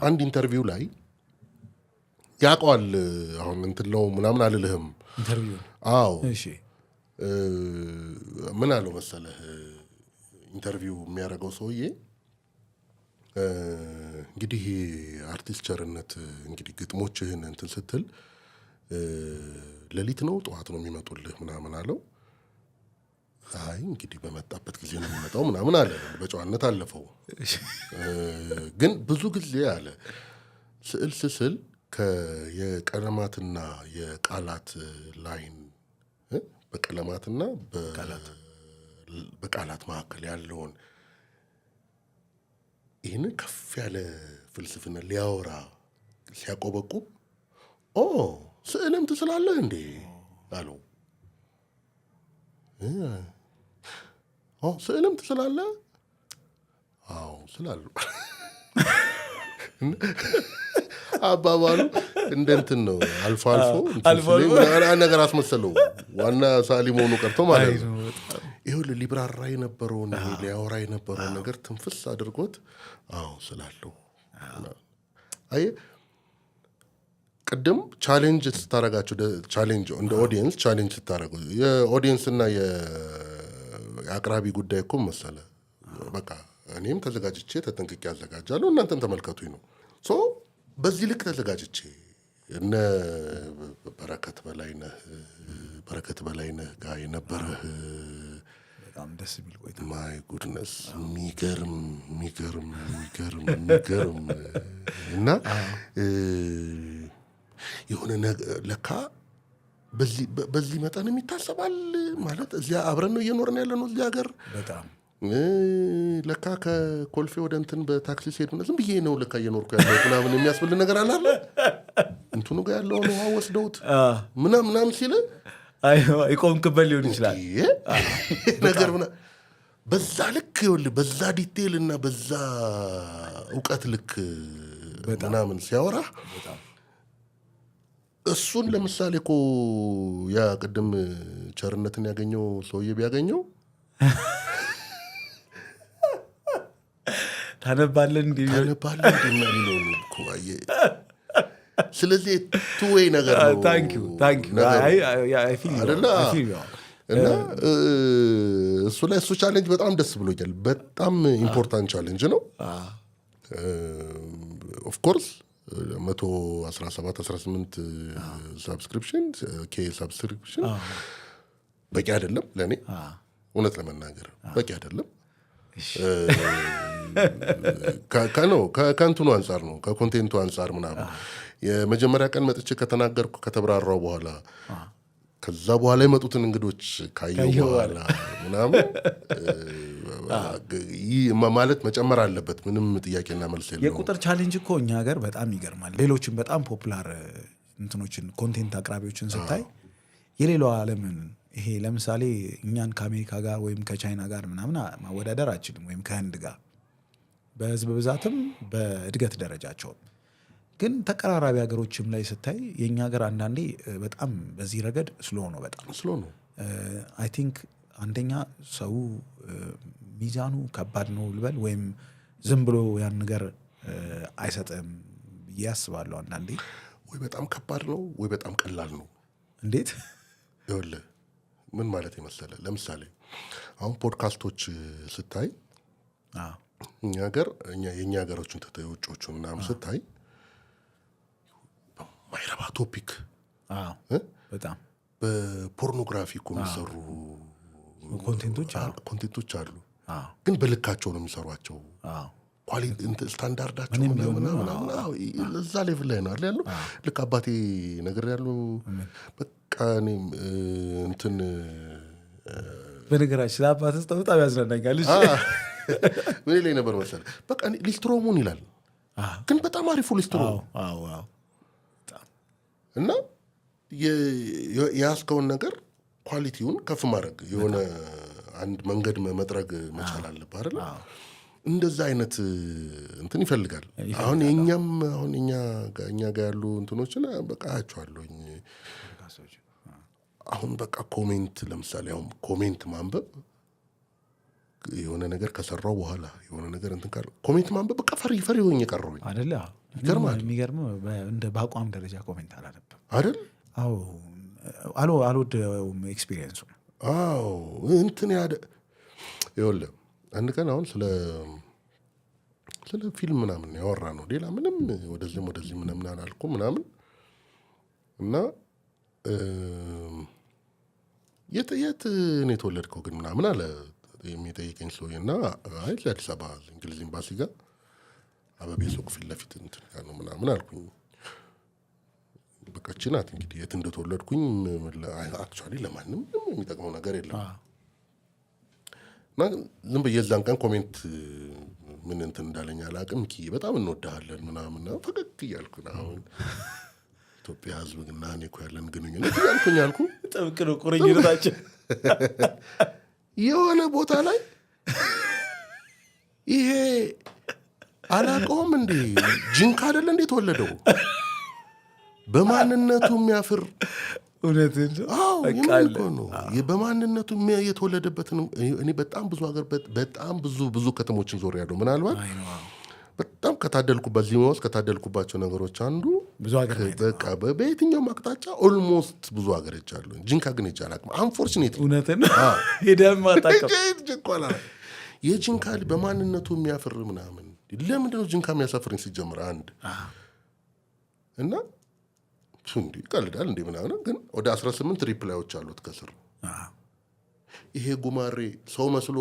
አንድ ኢንተርቪው ላይ ያውቀዋል። አሁን እንትን ነው ምናምን አልልህም ኢንተርቪው። አዎ እሺ ምን አለው መሰለህ? ኢንተርቪው የሚያደርገው ሰውዬ እንግዲህ አርቲስት ቸርነት እንግዲህ ግጥሞችህን እንትን ስትል ሌሊት ነው ጠዋት ነው የሚመጡልህ ምናምን አለው። አይ እንግዲህ በመጣበት ጊዜ ነው የሚመጣው ምናምን አለ። በጨዋነት አለፈው። ግን ብዙ ጊዜ አለ ስዕል ስስል የቀለማትና የቃላት ላይን በቀለማትና በቃላት መካከል ያለውን ይህንን ከፍ ያለ ፍልስፍና ሊያወራ ሲያቆበቁብ ስዕልም ትስላለህ እንዴ አለው። ስዕልም ትስላለህ? አዎ ስላለሁ። አባባሉ እንደ እንትን ነው። አልፎ ነገር አስመሰለው። ዋና ሳሊ መሆኑ ቀርቶ ማለት ነው። ይኸውልህ ሊብራራ የነበረውን ሊያወራ የነበረውን ነገር ትንፍስ አድርጎት አዎ ስላለሁ። አየህ ቅድም ቻሌንጅ ስታረጋቸው ቻሌንጅ እንደ ኦዲየንስ ቻሌንጅ ስታረጉ የኦዲየንስና የአቅራቢ ጉዳይ እኮ መሰለ። በቃ እኔም ተዘጋጅቼ ተጠንቅቄ ያዘጋጃለሁ፣ እናንተም ተመልከቱኝ ነው። በዚህ ልክ ተዘጋጅቼ እነ በረከት በላይነህ ጋር የነበረህ በጣም ደስ የሚል ቆይታ ማይ ጉድነስ የሚገርም እና የሆነ ለካ በዚህ መጠን የሚታሰባል ማለት እዚያ አብረን ነው እየኖርን ያለ ነው እዚህ ሀገር በጣም ለካ ከኮልፌ ወደ እንትን በታክሲ ሲሄድ ዝም ብዬ ነው ለካ እየኖርኩ ያለው ምናምን የሚያስብል ነገር አላለ። እንትኑ ጋር ያለውን ውሃ ወስደውት ምናምን ሲል ይቆምክበት ሊሆን ይችላል ነገር በዛ ልክ ይኸውልህ በዛ ዲቴይል እና በዛ እውቀት ልክ ምናምን ሲያወራ እሱን ለምሳሌ እኮ ያ ቅድም ቸርነትን ያገኘው ሰውዬ ቢያገኘው ታነባለን እንዴ ነው እኮ ስለዚህ ቱ-ዌይ ነገር ነው። ታንክ ዩ አይ ፊል እና እሱ ላይ እሱ ቻሌንጅ በጣም ደስ ብሎኛል። በጣም ኢምፖርታንት ቻሌንጅ ነው። ኦፍኮርስ 117-18 ሰብስክሪፕሽን ሰብስክሪፕሽን በቂ አይደለም ለእኔ እውነት ለመናገር በቂ አይደለም። ከእንትኑ አንጻር ነው ከኮንቴንቱ አንጻር ምናምን የመጀመሪያ ቀን መጥቼ ከተናገርኩ ከተብራራው በኋላ ከዛ በኋላ የመጡትን እንግዶች ካየው በኋላ ምናምን ማለት መጨመር አለበት። ምንም ጥያቄና መልስ የለውም። የቁጥር ቻሌንጅ እኮ እኛ ሀገር በጣም ይገርማል። ሌሎችን በጣም ፖፑላር እንትኖችን ኮንቴንት አቅራቢዎችን ስታይ የሌላው ዓለምን ይሄ ለምሳሌ እኛን ከአሜሪካ ጋር ወይም ከቻይና ጋር ምናምን ማወዳደር አችልም ወይም ከህንድ ጋር በህዝብ ብዛትም በእድገት ደረጃቸውም ግን ተቀራራቢ ሀገሮችም ላይ ስታይ የኛ ሀገር አንዳንዴ በጣም በዚህ ረገድ ስሎ ነው። በጣም ስሎ ነው። አይ ቲንክ አንደኛ ሰው ሚዛኑ ከባድ ነው ልበል ወይም ዝም ብሎ ያን ነገር አይሰጥም ብዬ አስባለሁ። አንዳንዴ ወይ በጣም ከባድ ነው ወይ በጣም ቀላል ነው። እንዴት ይኸውልህ ምን ማለት የመሰለ ለምሳሌ አሁን ፖድካስቶች ስታይ እኛ ሀገር የእኛ ሀገሮችን ውጮቹን ምናምን ስታይ ማይረባ ቶፒክ በጣም በፖርኖግራፊ እኮ የሚሰሩ ኮንቴንቶች አሉ። ግን በልካቸው ነው የሚሰሯቸው። ስታንዳርዳቸው እዛ ሌቭል ላይ ነው ያለው። ልክ አባቴ ነገር ያለው በቃ እኔም እንትን በነገራችን አባት ውስጥ በጣም ያዝናናኛል። ምን ላይ ነበር መሰለህ በቃ ሊስትሮሙን ይላል ግን በጣም አሪፉ ሊስትሮ እና የያዝከውን ነገር ኳሊቲውን ከፍ ማድረግ የሆነ አንድ መንገድ መጥረግ መቻል አለብህ አይደል? እንደዛ አይነት እንትን ይፈልጋል። አሁን የኛም አሁን እኛ ጋር ያሉ እንትኖችን በቃ አያቸዋለሁኝ። አሁን በቃ ኮሜንት ለምሳሌ አሁን ኮሜንት ማንበብ የሆነ ነገር ከሰራው በኋላ የሆነ ነገር እንትን ካለ ኮሜንት ማንበብ በቃ ፈሪ ሆኜ ቀረሁኝ አይደል? የሚገርመው እንደ በአቋም ደረጃ ኮሜንት አላነብም አይደል? አዎ አልወደውም ኤክስፒሪየንሱ። አዎ እንትን ይኸውልህ አንድ ቀን አሁን ስለ ፊልም ምናምን ያወራ ነው። ሌላ ምንም ወደዚህ ምናምን አላልኩም ምናምን እና የት ነው የተወለድከው ግን ምናምን አለ የሚጠይቀኝ ሰውዬ እና አዲስ አበባ እንግሊዝ ኤምባሲ ጋር አበቤ ሱቅ ፊት ለፊት እንትን ጋር ነው ምናምን አልኩኝ። በቃ እቺ ናት እንግዲህ የት እንደተወለድኩኝ አክቹዋሊ ለማንም የሚጠቅመው ነገር የለም። እና ዝም ብዬ የዛን ቀን ኮሜንት ምን እንትን እንዳለኝ አላውቅም። በጣም እንወድሃለን ምናምን ፈገግ እያልኩ አሁን ኢትዮጵያ ሕዝብ እና እኔ እኮ ያለን ግንኙነት እያልኩኝ አልኩ። ጥብቅ ነው ቁርኝነታችን። የሆነ ቦታ ላይ ይሄ አላውቀውም እንዴ ጂንካ አይደለ እንዴ ተወለደው በማንነቱ የሚያፍር እውነትን ነው። በማንነቱ የተወለደበትን እኔ በጣም ብዙ ሀገር በጣም ብዙ ከተሞችን ዞር ያለው ምናልባት በጣም ከታደልኩበት ዚማ ውስጥ ከታደልኩባቸው ነገሮች አንዱ በቃ በየትኛውም አቅጣጫ ኦልሞስት ብዙ ሀገር ሄጃለሁ። ጂንካ ግን ሄጄ አላውቅም። አንፎርቹኔትሊ እውነትን ሄደህም አታውቅም። የጂንካ በማንነቱ የሚያፍር ምናምን ለምንድነው ጂንካ የሚያሳፍርኝ ሲጀምር አንድ እና እንዲ ቀልዳል እንዲ ምናምን ግን ወደ 18 ሪፕላዮች አሉት ከስር። ይሄ ጉማሬ ሰው መስሎ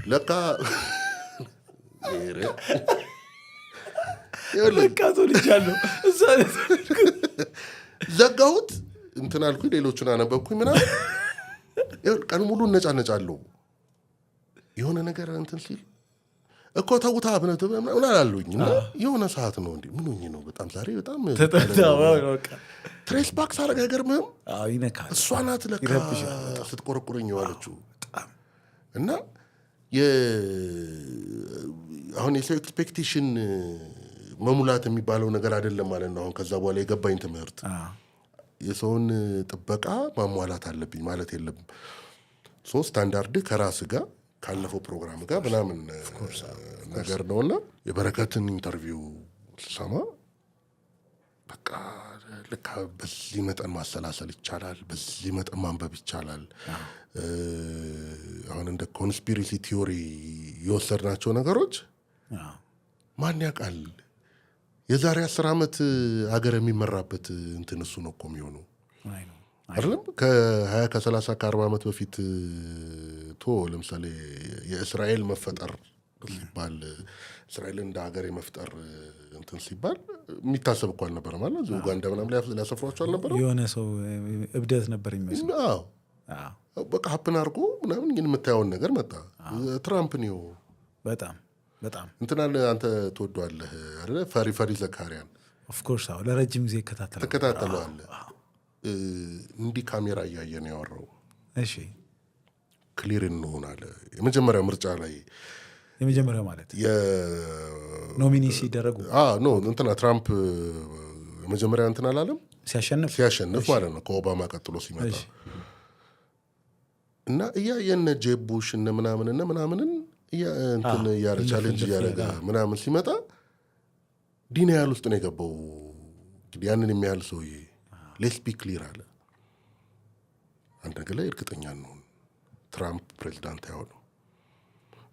ለካ ዘጋሁት እንትን አልኩኝ። ሌሎቹን አነበብኩኝ ምናምን ቀን ሙሉ እነጫነጫለሁ። የሆነ ነገር እንትን ሲል እኮ ተውታ ምናምን አላሉኝ እና የሆነ ሰዓት ነው እንዲ ምን ሆኜ ነው በጣም ዛሬ በጣም ትሬስ ባክስ አረጋ አይገርምህም? እሷ ናት ለካ ስትቆረቁረኝ የዋለችው እና አሁን የሰው ኤክስፔክቴሽን መሙላት የሚባለው ነገር አይደለም ማለት ነው። አሁን ከዛ በኋላ የገባኝ ትምህርት የሰውን ጥበቃ ማሟላት አለብኝ ማለት የለም። ስታንዳርድ ከራስ ጋር ካለፈው ፕሮግራም ጋር ምናምን ነገር ነውና የበረከትን ኢንተርቪው ስሰማ በቃ ልክ በዚህ መጠን ማሰላሰል ይቻላል፣ በዚህ መጠን ማንበብ ይቻላል። አሁን እንደ ኮንስፒሬሲ ቲዮሪ የወሰድናቸው ነገሮች ማን ያውቃል የዛሬ 10 ዓመት ሀገር የሚመራበት እንትን እሱ ነው እኮ የሚሆነው አይደለም። ከ20 ከ30 ከ40 ዓመት በፊት ለምሳሌ የእስራኤል መፈጠር ሲባል እስራኤል እንደ ሀገር የመፍጠር እንትን ሲባል የሚታሰብ እኮ አልነበረም ማለት ኡጋንዳ ምናምን ሊያሰፍሯቸው አልነበረም። የሆነ ሰው እብደት ነበር የሚመስለው። በቃ ሀፕን አድርጎ ምናምን ግን የምታየውን ነገር መጣ። ትራምፕ ነው በጣም እንትን አለ። አንተ ትወደዋለህ አይደለ? ፈሪ ዘካሪያን ኦፍ ኮርስ ለረጅም ጊዜ ተከታተለዋለህ። እንዲህ ካሜራ እያየ ነው ያወራው። እሺ ክሊር እንሆን አለ። የመጀመሪያ ምርጫ ላይ የመጀመሪያው ማለት ኖሚኒ ሲደረጉ ኖ እንትና ትራምፕ የመጀመሪያ እንትን አላለም ሲያሸንፍ ማለት ነው ከኦባማ ቀጥሎ ሲመጣ እና እያየነ ጄብ ቡሽ እነ ምናምንን እንትን እያረ ቻሌንጅ እያደረገ ምናምን ሲመጣ ዲናያል ውስጥ ነው የገባው። እንግዲህ ያንን የሚያህል ሰውዬ ሌትስ ቢ ክሊር አለ። አንድ ነገር ላይ እርግጠኛ ነው ትራምፕ ፕሬዚዳንት አይሆንም።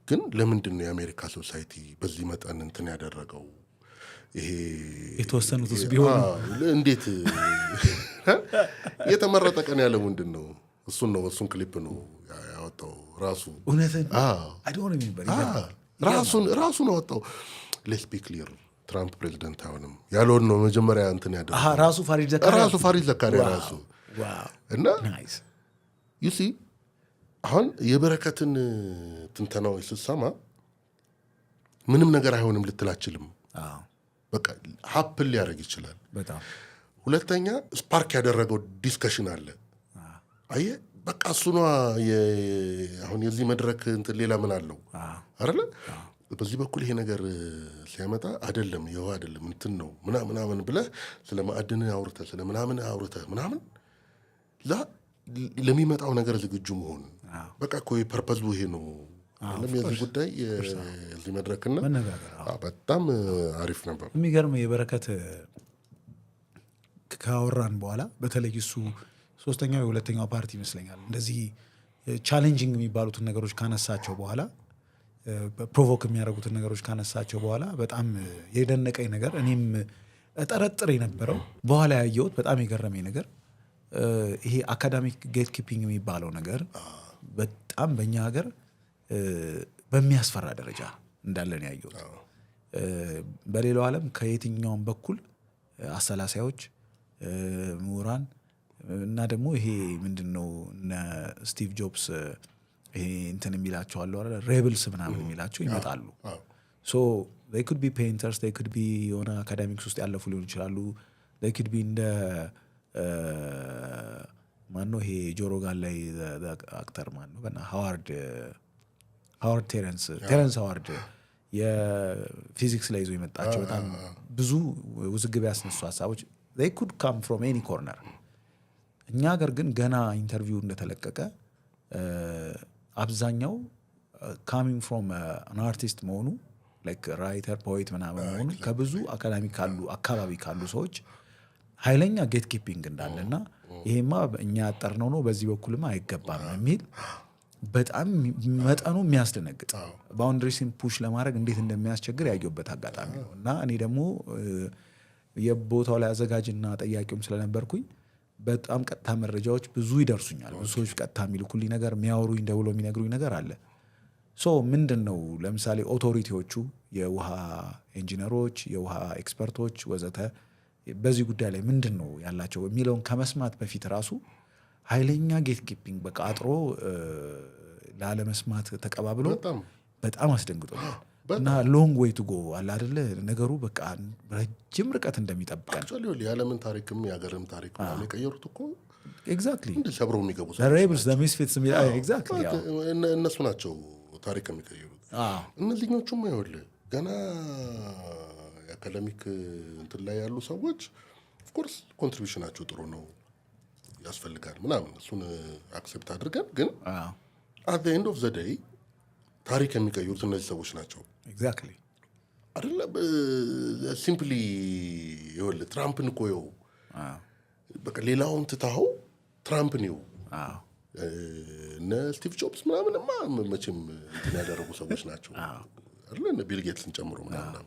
ግን ለምንድን ነው የአሜሪካ ሶሳይቲ በዚህ መጠን እንትን ያደረገው? ይሄ የተወሰኑት ውስጥ ቢሆኑ እንዴት የተመረጠ ቀን ያለ ምንድን ነው? እሱን ክሊፕ ነው ያወጣው ራሱ። እውነትን ራሱን አወጣው። ሌትስ ቢ ክሊር ትራምፕ ፕሬዚደንት አይሆንም ያለውን ነው መጀመሪያ እንትን ያደረገው ራሱ ፋሪድ ዘካሪያ ራሱ እና ዩሲ አሁን የበረከትን ትንተናዎች ስትሰማ ምንም ነገር አይሆንም ልትል አትችልም። በቃ ሀፕን ሊያደርግ ይችላል። ሁለተኛ ስፓርክ ያደረገው ዲስከሽን አለ። አየህ በቃ እሱኗ አሁን የዚህ መድረክ እንትን ሌላ ምን አለው አይደለ? በዚህ በኩል ይሄ ነገር ሲያመጣ አይደለም ይኸው አይደለም እንትን ነው ምናምን ብለህ ስለ ማዕድን አውርተህ ስለ ምናምን አውርተህ ምናምን ለሚመጣው ነገር ዝግጁ መሆን በቃ እኮ ፐርፐዙ ይሄ ነው። የዚህ ጉዳይ የዚህ መድረክና በጣም አሪፍ ነበር። የሚገርም የበረከት ካወራን በኋላ በተለይ እሱ ሶስተኛው የሁለተኛው ፓርቲ ይመስለኛል እንደዚህ ቻሌንጂንግ የሚባሉትን ነገሮች ካነሳቸው በኋላ ፕሮቮክ የሚያደርጉትን ነገሮች ካነሳቸው በኋላ በጣም የደነቀኝ ነገር እኔም ጠረጥር የነበረው በኋላ ያየሁት በጣም የገረመኝ ነገር ይሄ አካዳሚክ ጌት ኪፒንግ የሚባለው ነገር በጣም በእኛ ሀገር በሚያስፈራ ደረጃ እንዳለን ያየሁት። በሌላው ዓለም ከየትኛውም በኩል አሰላሳዮች፣ ምሁራን እና ደግሞ ይሄ ምንድነው እነ ስቲቭ ጆብስ ይሄ እንትን የሚላቸው አሉ አይደል ሬብልስ ምናምን የሚላቸው ይመጣሉ። ሶ they could be painters, they could be የሆነ አካዳሚክስ ውስጥ ያለፉ ሊሆን ይችላሉ። they could be እንደ ማነው ይሄ ጆሮ ጋር ላይ አክተር ማነው በና ሃዋርድ ቴረንስ ሃዋርድ የፊዚክስ ላይ ይዞ የመጣቸው በጣም ብዙ ውዝግብ ያስነሱ ሀሳቦች they could come from any corner። እኛ ሀገር ግን ገና ኢንተርቪው እንደተለቀቀ አብዛኛው coming from an artist መሆኑ like writer poet ምናምን መሆኑ ከብዙ አካባቢ ካሉ ሰዎች ኃይለኛ ጌት ኪፒንግ እንዳለና ይሄማ እኛ ያጠርነው ነው በዚህ በኩልማ አይገባም የሚል በጣም መጠኑ የሚያስደነግጥ ባውንደሪስን ፑሽ ለማድረግ እንዴት እንደሚያስቸግር ያየሁበት አጋጣሚ ነው። እና እኔ ደግሞ የቦታው ላይ አዘጋጅና ጠያቂውም ስለነበርኩኝ በጣም ቀጥታ መረጃዎች ብዙ ይደርሱኛል። ብዙ ሰዎች ቀጥታ የሚልኩልኝ ነገር የሚያወሩኝ ደውሎ የሚነግሩኝ ነገር አለ። ሶ ምንድነው ለምሳሌ ኦቶሪቲዎቹ የውሃ ኢንጂነሮች፣ የውሃ ኤክስፐርቶች ወዘተ በዚህ ጉዳይ ላይ ምንድነው ያላቸው የሚለውን ከመስማት በፊት ራሱ ኃይለኛ ጌት ኪፒንግ በቃ አጥሮ ላለመስማት ተቀባብሎ በጣም አስደንግጦኛል። እና ሎንግ ዌይ ቱ ጎ አለ አይደለ ነገሩ በቃ ረጅም ርቀት እንደሚጠብቀን አክቹዋሊ የዓለምን ታሪክም የሀገርም ታሪክ ነው የቀየሩት እኮ ኤግዛክትሊ እንደ ሰብሮ የሚገቡ ሬብልስ ሚስፊትስ ኤግዛክትሊ እነሱ ናቸው ታሪክ የሚቀይሩት። እነዚህኞቹም አይወል ገና የአካዳሚክ እንትን ላይ ያሉ ሰዎች ኦፍኮርስ ኮንትሪቢሽናቸው ጥሩ ነው ያስፈልጋል ምናምን እሱን አክሴፕት አድርገን ግን at the end of the day ታሪክ የሚቀይሩት እነዚህ ሰዎች ናቸው። ኤግዛክትሊ አይደለም ሲምፕሊ ይኸውልህ ትራምፕን እኮ ይኸው በቃ ሌላውን ትታኸው ትራምፕን ይኸው እነ ስቲቭ ጆብስ ምናምንማ መቼም እንትን ያደረጉ ሰዎች ናቸው አይደል? እነ ቢል ጌትስን ጨምሮ ምናምን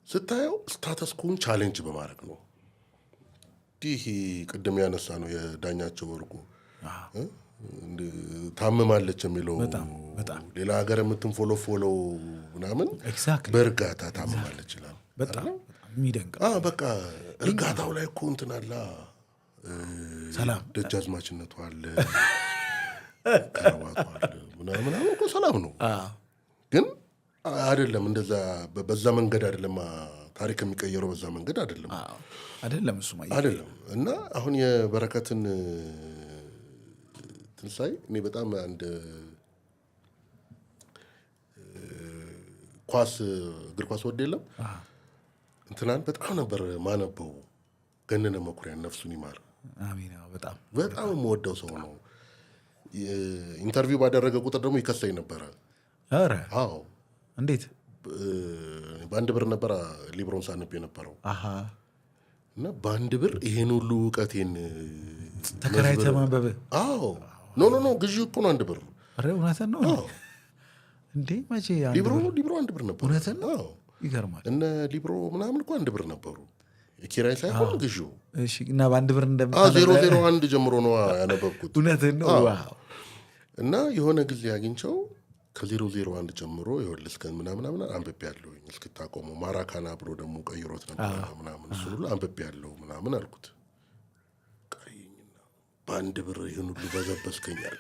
ስታየው ስታተስ ኮን ቻሌንጅ በማድረግ ነው። ይህ ቅድም ያነሳ ነው የዳኛቸው ወርቁ ታምማለች የሚለው ሌላ ሀገር የምትንፎሎፎለው ምናምን በእርጋታ ታምማለች ይላል። በጣም የሚደንቅ በቃ እርጋታው ላይ እኮ እንትን አለ ሰላም ደጃዝማችነቱ አለ ቀረባቱ አለ ምናምን እኮ ሰላም ነው። ግን አይደለም እንደዛ በዛ መንገድ አይደለም ታሪክ የሚቀየረው በዛ መንገድ አይደለም እሱማ አይደለም። እና አሁን የበረከትን ትንሳኤ እኔ በጣም አንድ እግር ኳስ ወደ የለም እንትናን በጣም ነበር ማነበው ገነነ መኩሪያ ነፍሱን ይማር በጣም የምወደው ሰው ነው። ኢንተርቪው ባደረገ ቁጥር ደግሞ ይከሰኝ ነበረ። አዎ እንዴት በአንድ ብር ነበር ሊብሮን ሳነብ የነበረው እና በአንድ ብር ይሄን ሁሉ እውቀቴን ተከራይተህ ማንበብ ኖ ግዢ እኮ ነው አንድ ብር። ኧረ እውነትን ነው እንዴ? መቼ ሊብሮ አንድ ብር ነበር። እውነትን ነው ይገርማል። እነ ሊብሮ ምናምን እኮ አንድ ብር ነበሩ የኪራይ ሳይሆን ግዢው። እሺ እና በአንድ ብር 001 ጀምሮ ነው ያነበብኩት። እውነትን ነው እና የሆነ ጊዜ አግኝቸው ከ001 ጀምሮ ይኸውልህ እስከ ምናምን አንብቤያለሁኝ እስክታቆመው ማራካና ብሎ ደግሞ ቀይሮት ነበር ምናምን እሱ ሁሉ አንብቤያለሁ ምናምን አልኩት። ቀይኝና በአንድ ብር ይህን ሁሉ በዘበስከኛል።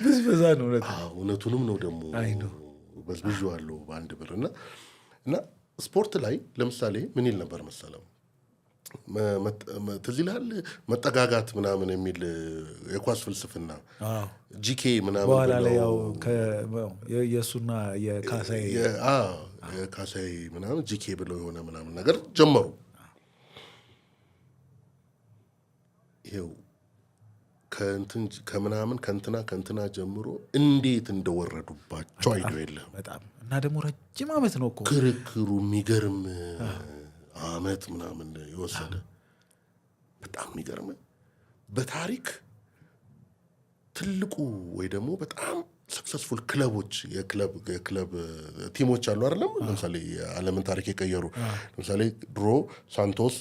ብዝበዛ ነው እውነቱንም ነው ደግሞ በዝብዤዋለሁ በአንድ ብር። እና ስፖርት ላይ ለምሳሌ ምን ይል ነበር መሰለው ትዝ ይልሃል መጠጋጋት ምናምን የሚል የኳስ ፍልስፍና ጂኬ ምናምን በኋላ ላይ ያው የእሱና የካሳይ ምናምን ጂኬ ብለው የሆነ ምናምን ነገር ጀመሩ። ይኸው ከምናምን ከእንትና ጀምሮ እንዴት እንደወረዱባቸው አይደው የለም በጣም እና ደግሞ ረጅም ዓመት ነው እኮ ክርክሩ የሚገርም ዓመት ምናምን የወሰደ በጣም የሚገርም በታሪክ ትልቁ ወይ ደግሞ በጣም ሰክሰስፉል ክለቦች የክለብ ቲሞች አሉ አይደለም? ለምሳሌ የዓለምን ታሪክ የቀየሩ ለምሳሌ ድሮ ሳንቶስ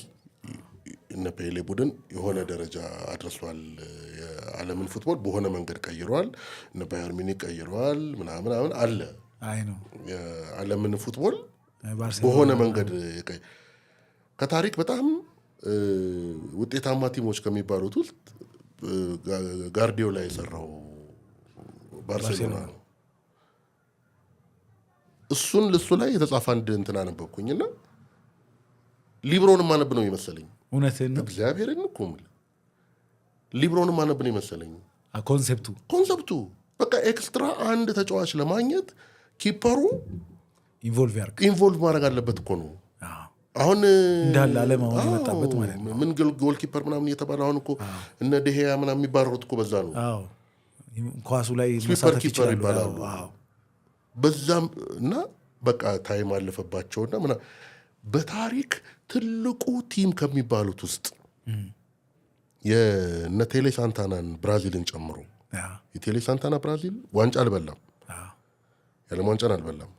እነ ፔሌ ቡድን የሆነ ደረጃ አድርሷል። የዓለምን ፉትቦል በሆነ መንገድ ቀይሯል። እነ ባየር ሚኒክ ቀይሯል ምናምን አለ የዓለምን ፉትቦል በሆነ መንገድ ከታሪክ በጣም ውጤታማ ቲሞች ከሚባሉት ውስጥ ጋርዲዮላ የሰራው ባርሴሎና ነው። እሱን ልሱ ላይ የተጻፈ አንድ እንትን አነበብኩኝና ሊብሮንም አነብ ነው የመሰለኝ። እውነትን ነው እግዚአብሔርን እኮ የምልህ ሊብሮንም አነብ ነው የመሰለኝ። ኮንሰፕቱ በቃ ኤክስትራ አንድ ተጫዋች ለማግኘት ኪፐሩ ኢንቮልቭ ማድረግ አለበት እኮ ነው። አሁን እንዳለ ዓለም አሁን የመጣበት ማለት ነው። ምን ጎል ኪፐር ምናምን እየተባለ አሁን እኮ እነ ደሄያ ምናምን የሚባረሩት እኮ በዛ ነው። ኳሱ ላይ ስዊፐር ኪፐር ይባላሉ። በዛም እና በቃ ታይም አለፈባቸውና ምናምን በታሪክ ትልቁ ቲም ከሚባሉት ውስጥ የነ ቴሌ ሳንታናን ብራዚልን ጨምሮ የቴሌ ሳንታና ብራዚል ዋንጫ አልበላም፣ የዓለም ዋንጫን አልበላም።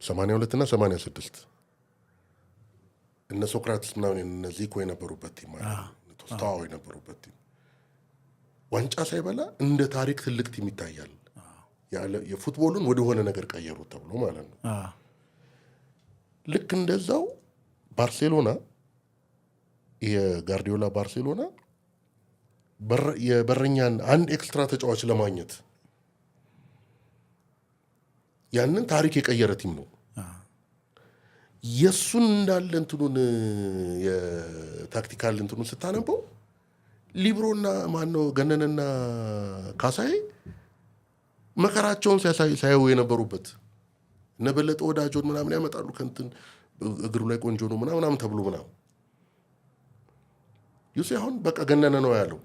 82 እና 86 እነ ሶክራትስ ምናምን እነዚህ እኮ የነበሩበት ቲም ማለት ቶስታው የነበሩበት ቲም ዋንጫ ሳይበላ እንደ ታሪክ ትልቅ ቲም ይታያል። የፉትቦሉን ወደሆነ ነገር ቀየሩት ተብሎ ማለት ነው። ልክ እንደዛው ባርሴሎና የጋርዲዮላ ባርሴሎና የበረኛን አንድ ኤክስትራ ተጫዋች ለማግኘት ያንን ታሪክ የቀየረ ቲም ነው። የሱን እንዳለ እንትኑን የታክቲካል እንትኑን ስታነበው ሊብሮና ማነው ገነነና ካሳይ መከራቸውን ሳያዩ የነበሩበት እነ በለጠ ወዳጆን ምናምን ያመጣሉ ከእንትን እግሩ ላይ ቆንጆ ነው ምናምን ተብሎ ምናምን ዩሲ አሁን በቃ ገነነ ነው ያለው።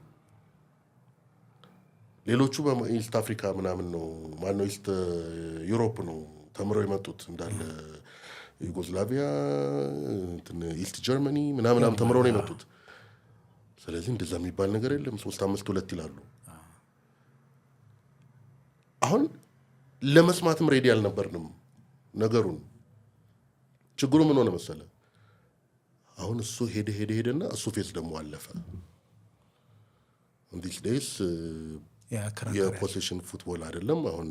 ሌሎቹ በኢስት አፍሪካ ምናምን ነው ማነው ኢስት ዩሮፕ ነው ተምረው የመጡት እንዳለ ዩጎስላቪያ ኢስት ጀርመኒ ምናምን ተምረው ነው የመጡት። ስለዚህ እንደዛ የሚባል ነገር የለም። 3-5-2 ይላሉ። አሁን ለመስማትም ሬዲ አልነበርንም ነገሩን። ችግሩ ምን ሆነ መሰለ? አሁን እሱ ሄደና እሱ ፌስ ደግሞ አለፈ። እንዲህ ዴይስ የፖሴሽን ፉትቦል አይደለም አሁን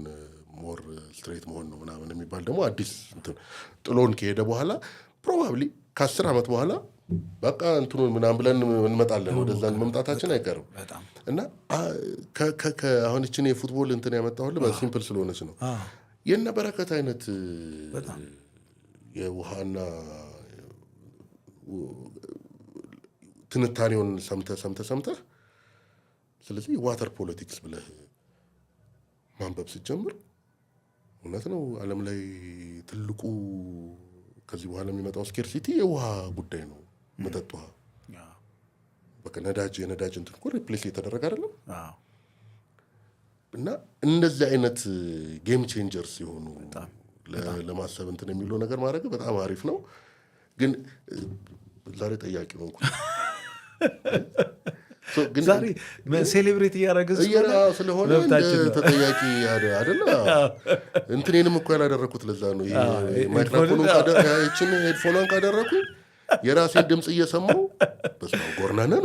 ሞር ስትሬት መሆን ነው ምናምን የሚባል ደግሞ አዲስ ጥሎን ከሄደ በኋላ ፕሮባብሊ ከ10 ዓመት በኋላ በቃ እንትኑን ምናምን ብለን እንመጣለን። ወደዛን መምጣታችን አይቀርም። እና አሁን እችን የፉትቦል እንትን ያመጣሁልህ በሲምፕል ስለሆነች ነው። የነ በረከት አይነት የውሃና ትንታኔውን ሰምተህ ስለዚህ ዋተር ፖለቲክስ ብለህ ማንበብ ስትጀምር እውነት ነው ዓለም ላይ ትልቁ ከዚህ በኋላ የሚመጣው ስኬርሲቲ የውሃ ጉዳይ ነው። መጠጥ ውሃ በቃ የነዳጅ እንትን እኮ ሪፕሌስ እየተደረገ አይደለም። እና እንደዚህ አይነት ጌም ቼንጀርስ ሲሆኑ ለማሰብ እንትን የሚለው ነገር ማድረግ በጣም አሪፍ ነው። ግን ዛሬ ጠያቂ ነው ዛሬ ሴሌብሬት እያደረገ ስለሆነ ተጠያቂ አይደለ? እንትኔንም እኮ ያላደረኩት ለዛ ነው። ማይክሮፎኑን ሄድፎኗን ካደረኩኝ የራሴን ድምፅ እየሰማሁ በስመ አብ ጎርናነን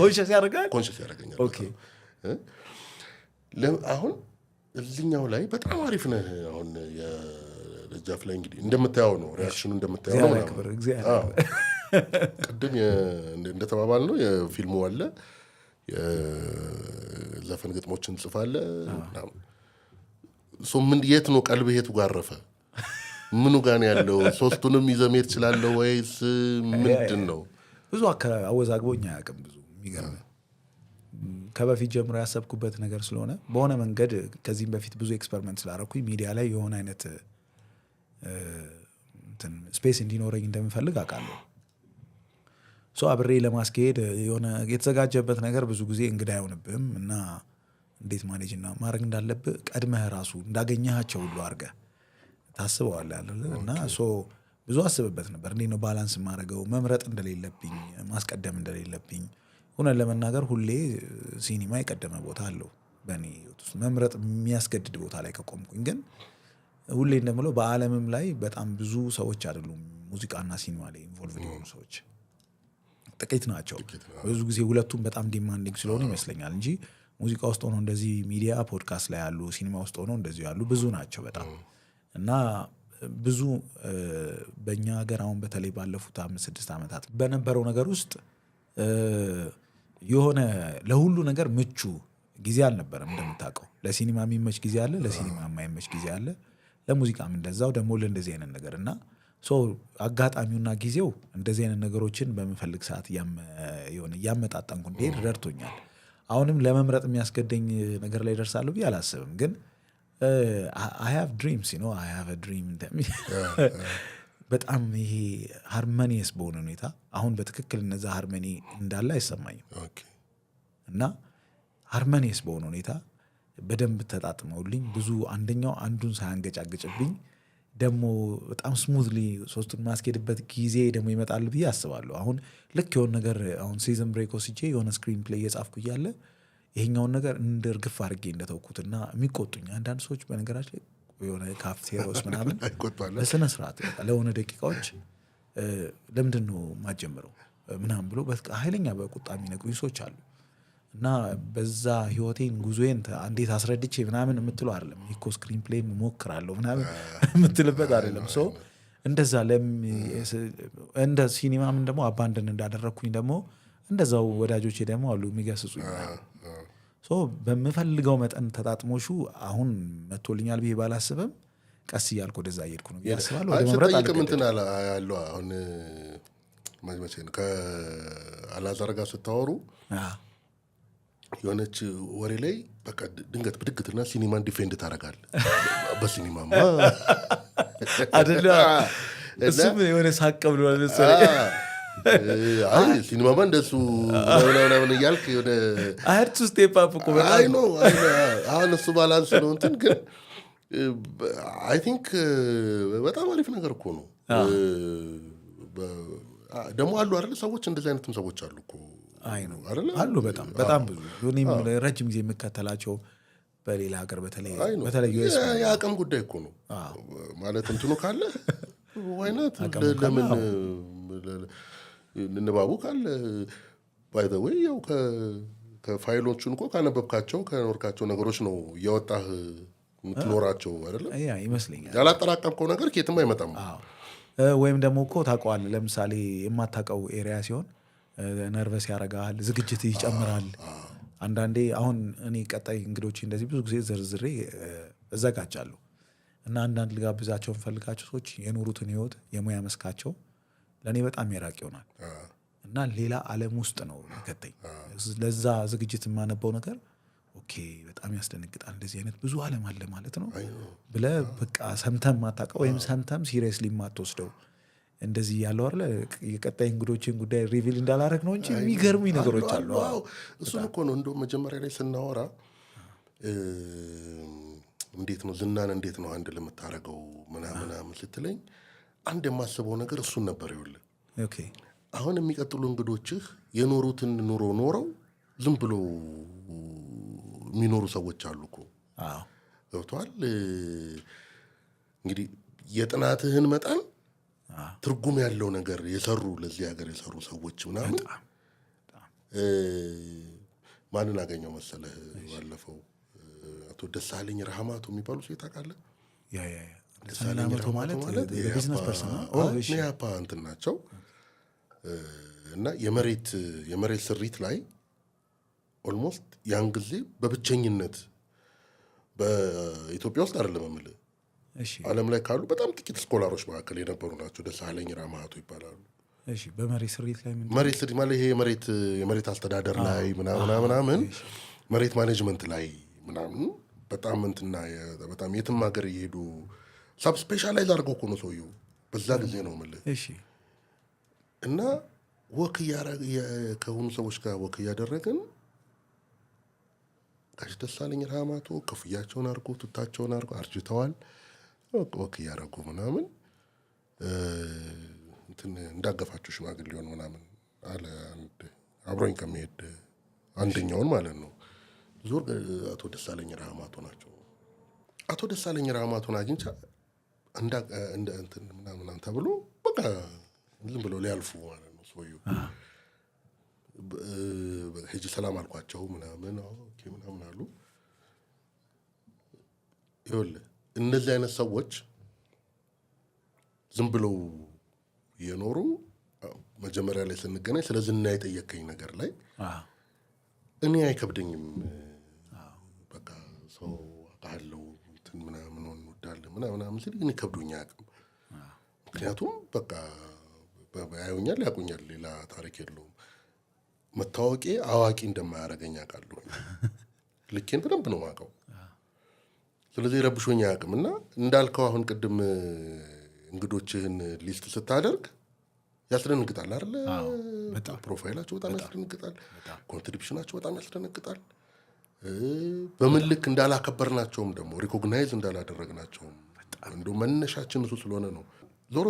ኮንሽስ ያደርጋል። አሁን እዚህኛው ላይ በጣም አሪፍ ነህ። አሁን የደጃፍ ላይ እንግዲህ እንደምታየው ነው ሪያክሽኑ እንደምታየው ነው። ቅድም እንደተባባል ነው የፊልሙ አለ የዘፈን ግጥሞችን ጽፋለህ። ምን የት ነው ቀልብህ የቱ ጋር አረፈ? ምኑ ጋር ነው ያለው? ሶስቱንም ይዘህ መሄድ ትችላለህ ወይስ ምንድን ነው? ብዙ አወዛግቦኝ አያውቅም። ብዙ የሚገርምህ ከበፊት ጀምሮ ያሰብኩበት ነገር ስለሆነ በሆነ መንገድ ከዚህም በፊት ብዙ ኤክስፐሪመንት ስላደረኩኝ ሚዲያ ላይ የሆነ አይነት ስፔስ እንዲኖረኝ እንደምፈልግ አውቃለሁ። አብሬ ለማስኬድ የሆነ የተዘጋጀበት ነገር ብዙ ጊዜ እንግዳ አይሆንብህም እና እንዴት ማኔጅ እና ማድረግ እንዳለብህ ቀድመህ ራሱ እንዳገኘሃቸው ሁሉ አድርገህ ታስበዋለህ እና ብዙ አስብበት ነበር። እንዴት ነው ባላንስ የማደርገው? መምረጥ እንደሌለብኝ ማስቀደም እንደሌለብኝ ሆነን ለመናገር ሁሌ ሲኒማ የቀደመ ቦታ አለው በእኔ ህይወት ውስጥ። መምረጥ የሚያስገድድ ቦታ ላይ ከቆምኩኝ ግን ሁሌ እንደምለው በዓለምም ላይ በጣም ብዙ ሰዎች አይደሉም ሙዚቃና ሲኒማ ላይ ኢንቮልቭድ የሆኑ ሰዎች ጥቂት ናቸው። ብዙ ጊዜ ሁለቱም በጣም ዲማንዲንግ ስለሆኑ ይመስለኛል እንጂ ሙዚቃ ውስጥ ሆኖ እንደዚህ ሚዲያ ፖድካስት ላይ ያሉ፣ ሲኒማ ውስጥ ሆኖ እንደዚህ ያሉ ብዙ ናቸው በጣም እና ብዙ በእኛ ሀገር አሁን በተለይ ባለፉት 5-6 ዓመታት በነበረው ነገር ውስጥ የሆነ ለሁሉ ነገር ምቹ ጊዜ አልነበረም። እንደምታውቀው ለሲኒማ የሚመች ጊዜ አለ፣ ለሲኒማ የማይመች ጊዜ አለ፣ ለሙዚቃም እንደዛው ደግሞ ለእንደዚህ አይነት ነገር እና አጋጣሚውና ጊዜው እንደዚህ አይነት ነገሮችን በምፈልግ ሰዓት እያመጣጠንኩ እንዲሄድ ረድቶኛል። አሁንም ለመምረጥ የሚያስገደኝ ነገር ላይ ደርሳለሁ ብዬ አላስብም። ግን I have dreams, I have a dream በጣም ይሄ ሃርሞኒየስ በሆነ ሁኔታ አሁን በትክክል እነዛ ሃርሞኒ እንዳለ አይሰማኝም እና ሃርሞኒየስ በሆነ ሁኔታ በደንብ ተጣጥመውልኝ ብዙ አንደኛው አንዱን ሳያንገጫግጭብኝ ደግሞ በጣም ስሙዝሊ ሶስቱን ማስኬድበት ጊዜ ደግሞ ይመጣል ብዬ አስባለሁ። አሁን ልክ የሆነ ነገር አሁን ሲዝን ብሬክ ወስጄ የሆነ ስክሪን ፕሌይ እየጻፍኩ እያለ ይሄኛውን ነገር እንደ እርግፍ አድርጌ እንደተውኩትና የሚቆጡኝ አንዳንድ ሰዎች በነገራችን ላይ የሆነ ካፍቴሪያ ውስጥ ምናምን በስነ ስርዓት ለሆነ ደቂቃዎች ለምንድን ነው ማጀምረው ምናምን ብሎ ኃይለኛ በቁጣ የሚነግሩኝ ሰዎች አሉ። እና በዛ ህይወቴን ጉዞዬን እንዴት አስረድቼ ምናምን የምትለው አይደለም እኮ ስክሪን ፕሌይ እሞክራለሁ ምናምን የምትልበት አይደለም። እንደዛ እንደ ሲኒማም ደግሞ አባንደን እንዳደረግኩኝ ደግሞ እንደዛው ወዳጆቼ ደግሞ አሉ የሚገስጹኝ። በምፈልገው መጠን ተጣጥሞሹ አሁን መጥቶልኛል ብዬ ባላስብም ቀስ እያልኩ ወደዛ እየሄድኩ ነው ያስባለሁ። ወደ መምረጥ ያለው አሁን መቼ ነው ከአላዛር ጋር ስታወሩ የሆነች ወሬ ላይ በቃ ድንገት ብድግትና ሲኒማን ዲፌንድ ታደርጋለህ። በሲኒማማ አይደለ እሱም የሆነ ሳቅ ብሏል መሰለኝ አይ ሲኒማማ እንደሱ ምናምን እያልክ የሆነ I had to step up እኮ በጣም አይ ነው አሁን እሱ ባላንስ ነው እንትን ግን አይ ቲንክ በጣም አሪፍ ነገር እኮ ነው። ደግሞ አሉ አይደል ሰዎች እንደዚህ አይነትም ሰዎች አሉ እኮ አይ ነው አሉ በጣም ብዙ እኔም ረጅም ጊዜ የምከተላቸው በሌላ ሀገር በተለይ ዩኤስ የአቅም ጉዳይ እኮ ነው ማለት እንትኑ ካለ ዋይናት ለምን ንባቡ ካለ ባይ ዘ ዌይ ያው ከፋይሎቹን እኮ ካነበብካቸው ከኖርካቸው ነገሮች ነው እያወጣህ የምትኖራቸው አይደለ? ያ ይመስለኛል። ያላጠራቀምከው ነገር ከየትም አይመጣም። ወይም ደግሞ እኮ ታውቀዋለህ፣ ለምሳሌ የማታውቀው ኤሪያ ሲሆን ነርቨስ ያደርጋል፣ ዝግጅት ይጨምራል። አንዳንዴ አሁን እኔ ቀጣይ እንግዶች እንደዚህ ብዙ ጊዜ ዘርዝሬ እዘጋጃለሁ እና አንዳንድ ልጋብዛቸው እንፈልጋቸው ሰዎች የኖሩትን ህይወት የሙያ መስካቸው ለእኔ በጣም የራቅ ይሆናል እና ሌላ ዓለም ውስጥ ነው ከተኝ ለዛ ዝግጅት የማነበው ነገር ኦኬ በጣም ያስደነግጣል። እንደዚህ አይነት ብዙ ዓለም አለ ማለት ነው ብለህ በቃ ሰምተም ማታውቀው ወይም ሰምተም ሲሪየስሊ የማትወስደው እንደዚህ ያለው አይደለ? የቀጣይ እንግዶችን ጉዳይ ሪቪል እንዳላረግ ነው እንጂ የሚገርሙኝ ነገሮች አሉ። እሱን እኮ ነው እንደውም መጀመሪያ ላይ ስናወራ እንዴት ነው ዝናን እንዴት ነው አንድ ለምታረገው ምናምን ስትለኝ አንድ የማስበው ነገር እሱን ነበር። ይኸውልህ ኦኬ አሁን የሚቀጥሉ እንግዶችህ የኖሩትን ኑሮ ኖረው ዝም ብሎ የሚኖሩ ሰዎች አሉ እኮ። ገብቶሃል? እንግዲህ የጥናትህን መጠን ትርጉም ያለው ነገር የሰሩ ለዚህ ሀገር የሰሩ ሰዎች ምናምን ማንን አገኘው መሰለህ? ባለፈው አቶ ደሳለኝ ረሃማቶ የሚባሉ ሰው ታውቃለህ? ደሳለኝ ረሃማቶ ማለት የቢዝነስ ፐርሰን ነው። ያፓ እንትን ናቸው እና የመሬት ስሪት ላይ ኦልሞስት ያን ጊዜ በብቸኝነት በኢትዮጵያ ውስጥ አይደለም የምልህ ዓለም ላይ ካሉ በጣም ጥቂት ስኮላሮች መካከል የነበሩ ናቸው። ደሳለኝ ረሃማቶ ይባላሉ። እሺ በመሬት ስሪት ላይ መሬት ስሪት ማለት ይሄ የመሬት አስተዳደር ላይ ምናምን መሬት ማኔጅመንት ላይ ምናምን በጣም እንትና በጣም የትም ሀገር እየሄዱ ሳብ ስፔሻላይዝ አድርገው እኮ ነው ሰውየው በዛ ጊዜ ነው የምልህ። እሺ እና ወክ ከሆኑ ሰዎች ጋር ወክ እያደረግን ጋሽ ደሳለኝ ረሃማቶ ክፍያቸውን አድርጎ ቱታቸውን አድርጎ አርጅተዋል። ወክ እያደረጉ ምናምን እንትን እንዳገፋቸው ሽማግሌ ሊሆን ምናምን አለ አንድ አብሮኝ ከመሄድ አንደኛውን ማለት ነው። ዞር አቶ ደሳለኝ ረሃማቶ ናቸው። አቶ ደሳለኝ ረሃማቶን አግኝቻ እንደ እንትን ምናምን ተብሎ በቃ ዝም ብሎ ሊያልፉ ማለት ነው። ሰውዬው ሄጂ ሰላም አልኳቸው ምናምን ኦኬ ምናምን አሉ። ይኸውልህ እነዚህ አይነት ሰዎች ዝም ብለው የኖሩ መጀመሪያ ላይ ስንገናኝ ስለ ዝና የጠየቀኝ ነገር ላይ እኔ አይከብደኝም። በቃ ሰው አውቃለሁ እንትን ምናምን እንወዳለን ምናምን ሲል ግን ይከብዶኝ አያውቅም። ምክንያቱም በቃ ያዩኛል ያውቁኛል፣ ሌላ ታሪክ የለውም። መታወቂ አዋቂ እንደማያደርገኝ አውቃለሁ። ልኬን በደንብ ነው የማውቀው። ስለዚህ ረብሾኝ አያውቅም። እና እንዳልከው አሁን ቅድም እንግዶችህን ሊስት ስታደርግ ያስደነግጣል አይደለ? ፕሮፋይላቸው በጣም ያስደነግጣል። ኮንትሪቢሽናቸው በጣም ያስደነግጣል። በምን ልክ እንዳላከበርናቸውም ደግሞ ሪኮግናይዝ እንዳላደረግናቸውም እንደው መነሻችን እሱ ስለሆነ ነው።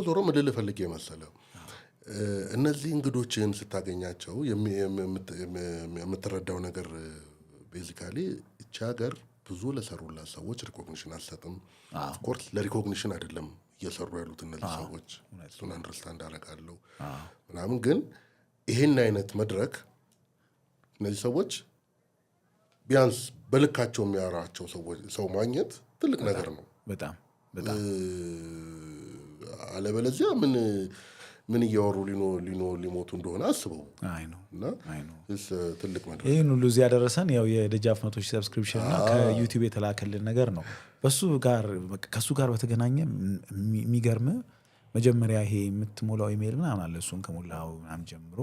ዞሮ ምን ልልህ ፈልጌ መሰለህ፣ እነዚህ እንግዶችህን ስታገኛቸው የምትረዳው ነገር ቤዚካሊ እቺ ሀገር ብዙ ለሰሩላት ሰዎች ሪኮግኒሽን አትሰጥም። ኦፍኮርስ ለሪኮግኒሽን አይደለም እየሰሩ ያሉት እነዚህ ሰዎች፣ እሱን አንደርስታንድ አደርጋለሁ ምናምን። ግን ይሄን አይነት መድረክ እነዚህ ሰዎች ቢያንስ በልካቸው የሚያወራቸው ሰው ማግኘት ትልቅ ነገር ነው። በጣም አለበለዚያ ምን እያወሩ ሊሞቱ እንደሆነ አስበው። እና ትልቅ መድረክ ይህን ሁሉ እዚህ ያደረሰን ያው የደጃፍ 100,000 ሰብስክሪፕሽን እና ከዩቲዩብ የተላከልን ነገር ነው። ከእሱ ጋር በተገናኘ የሚገርም መጀመሪያ ይሄ የምትሞላው ኢሜይል ምናምን አለ። እሱን ከሞላው ምናምን ጀምሮ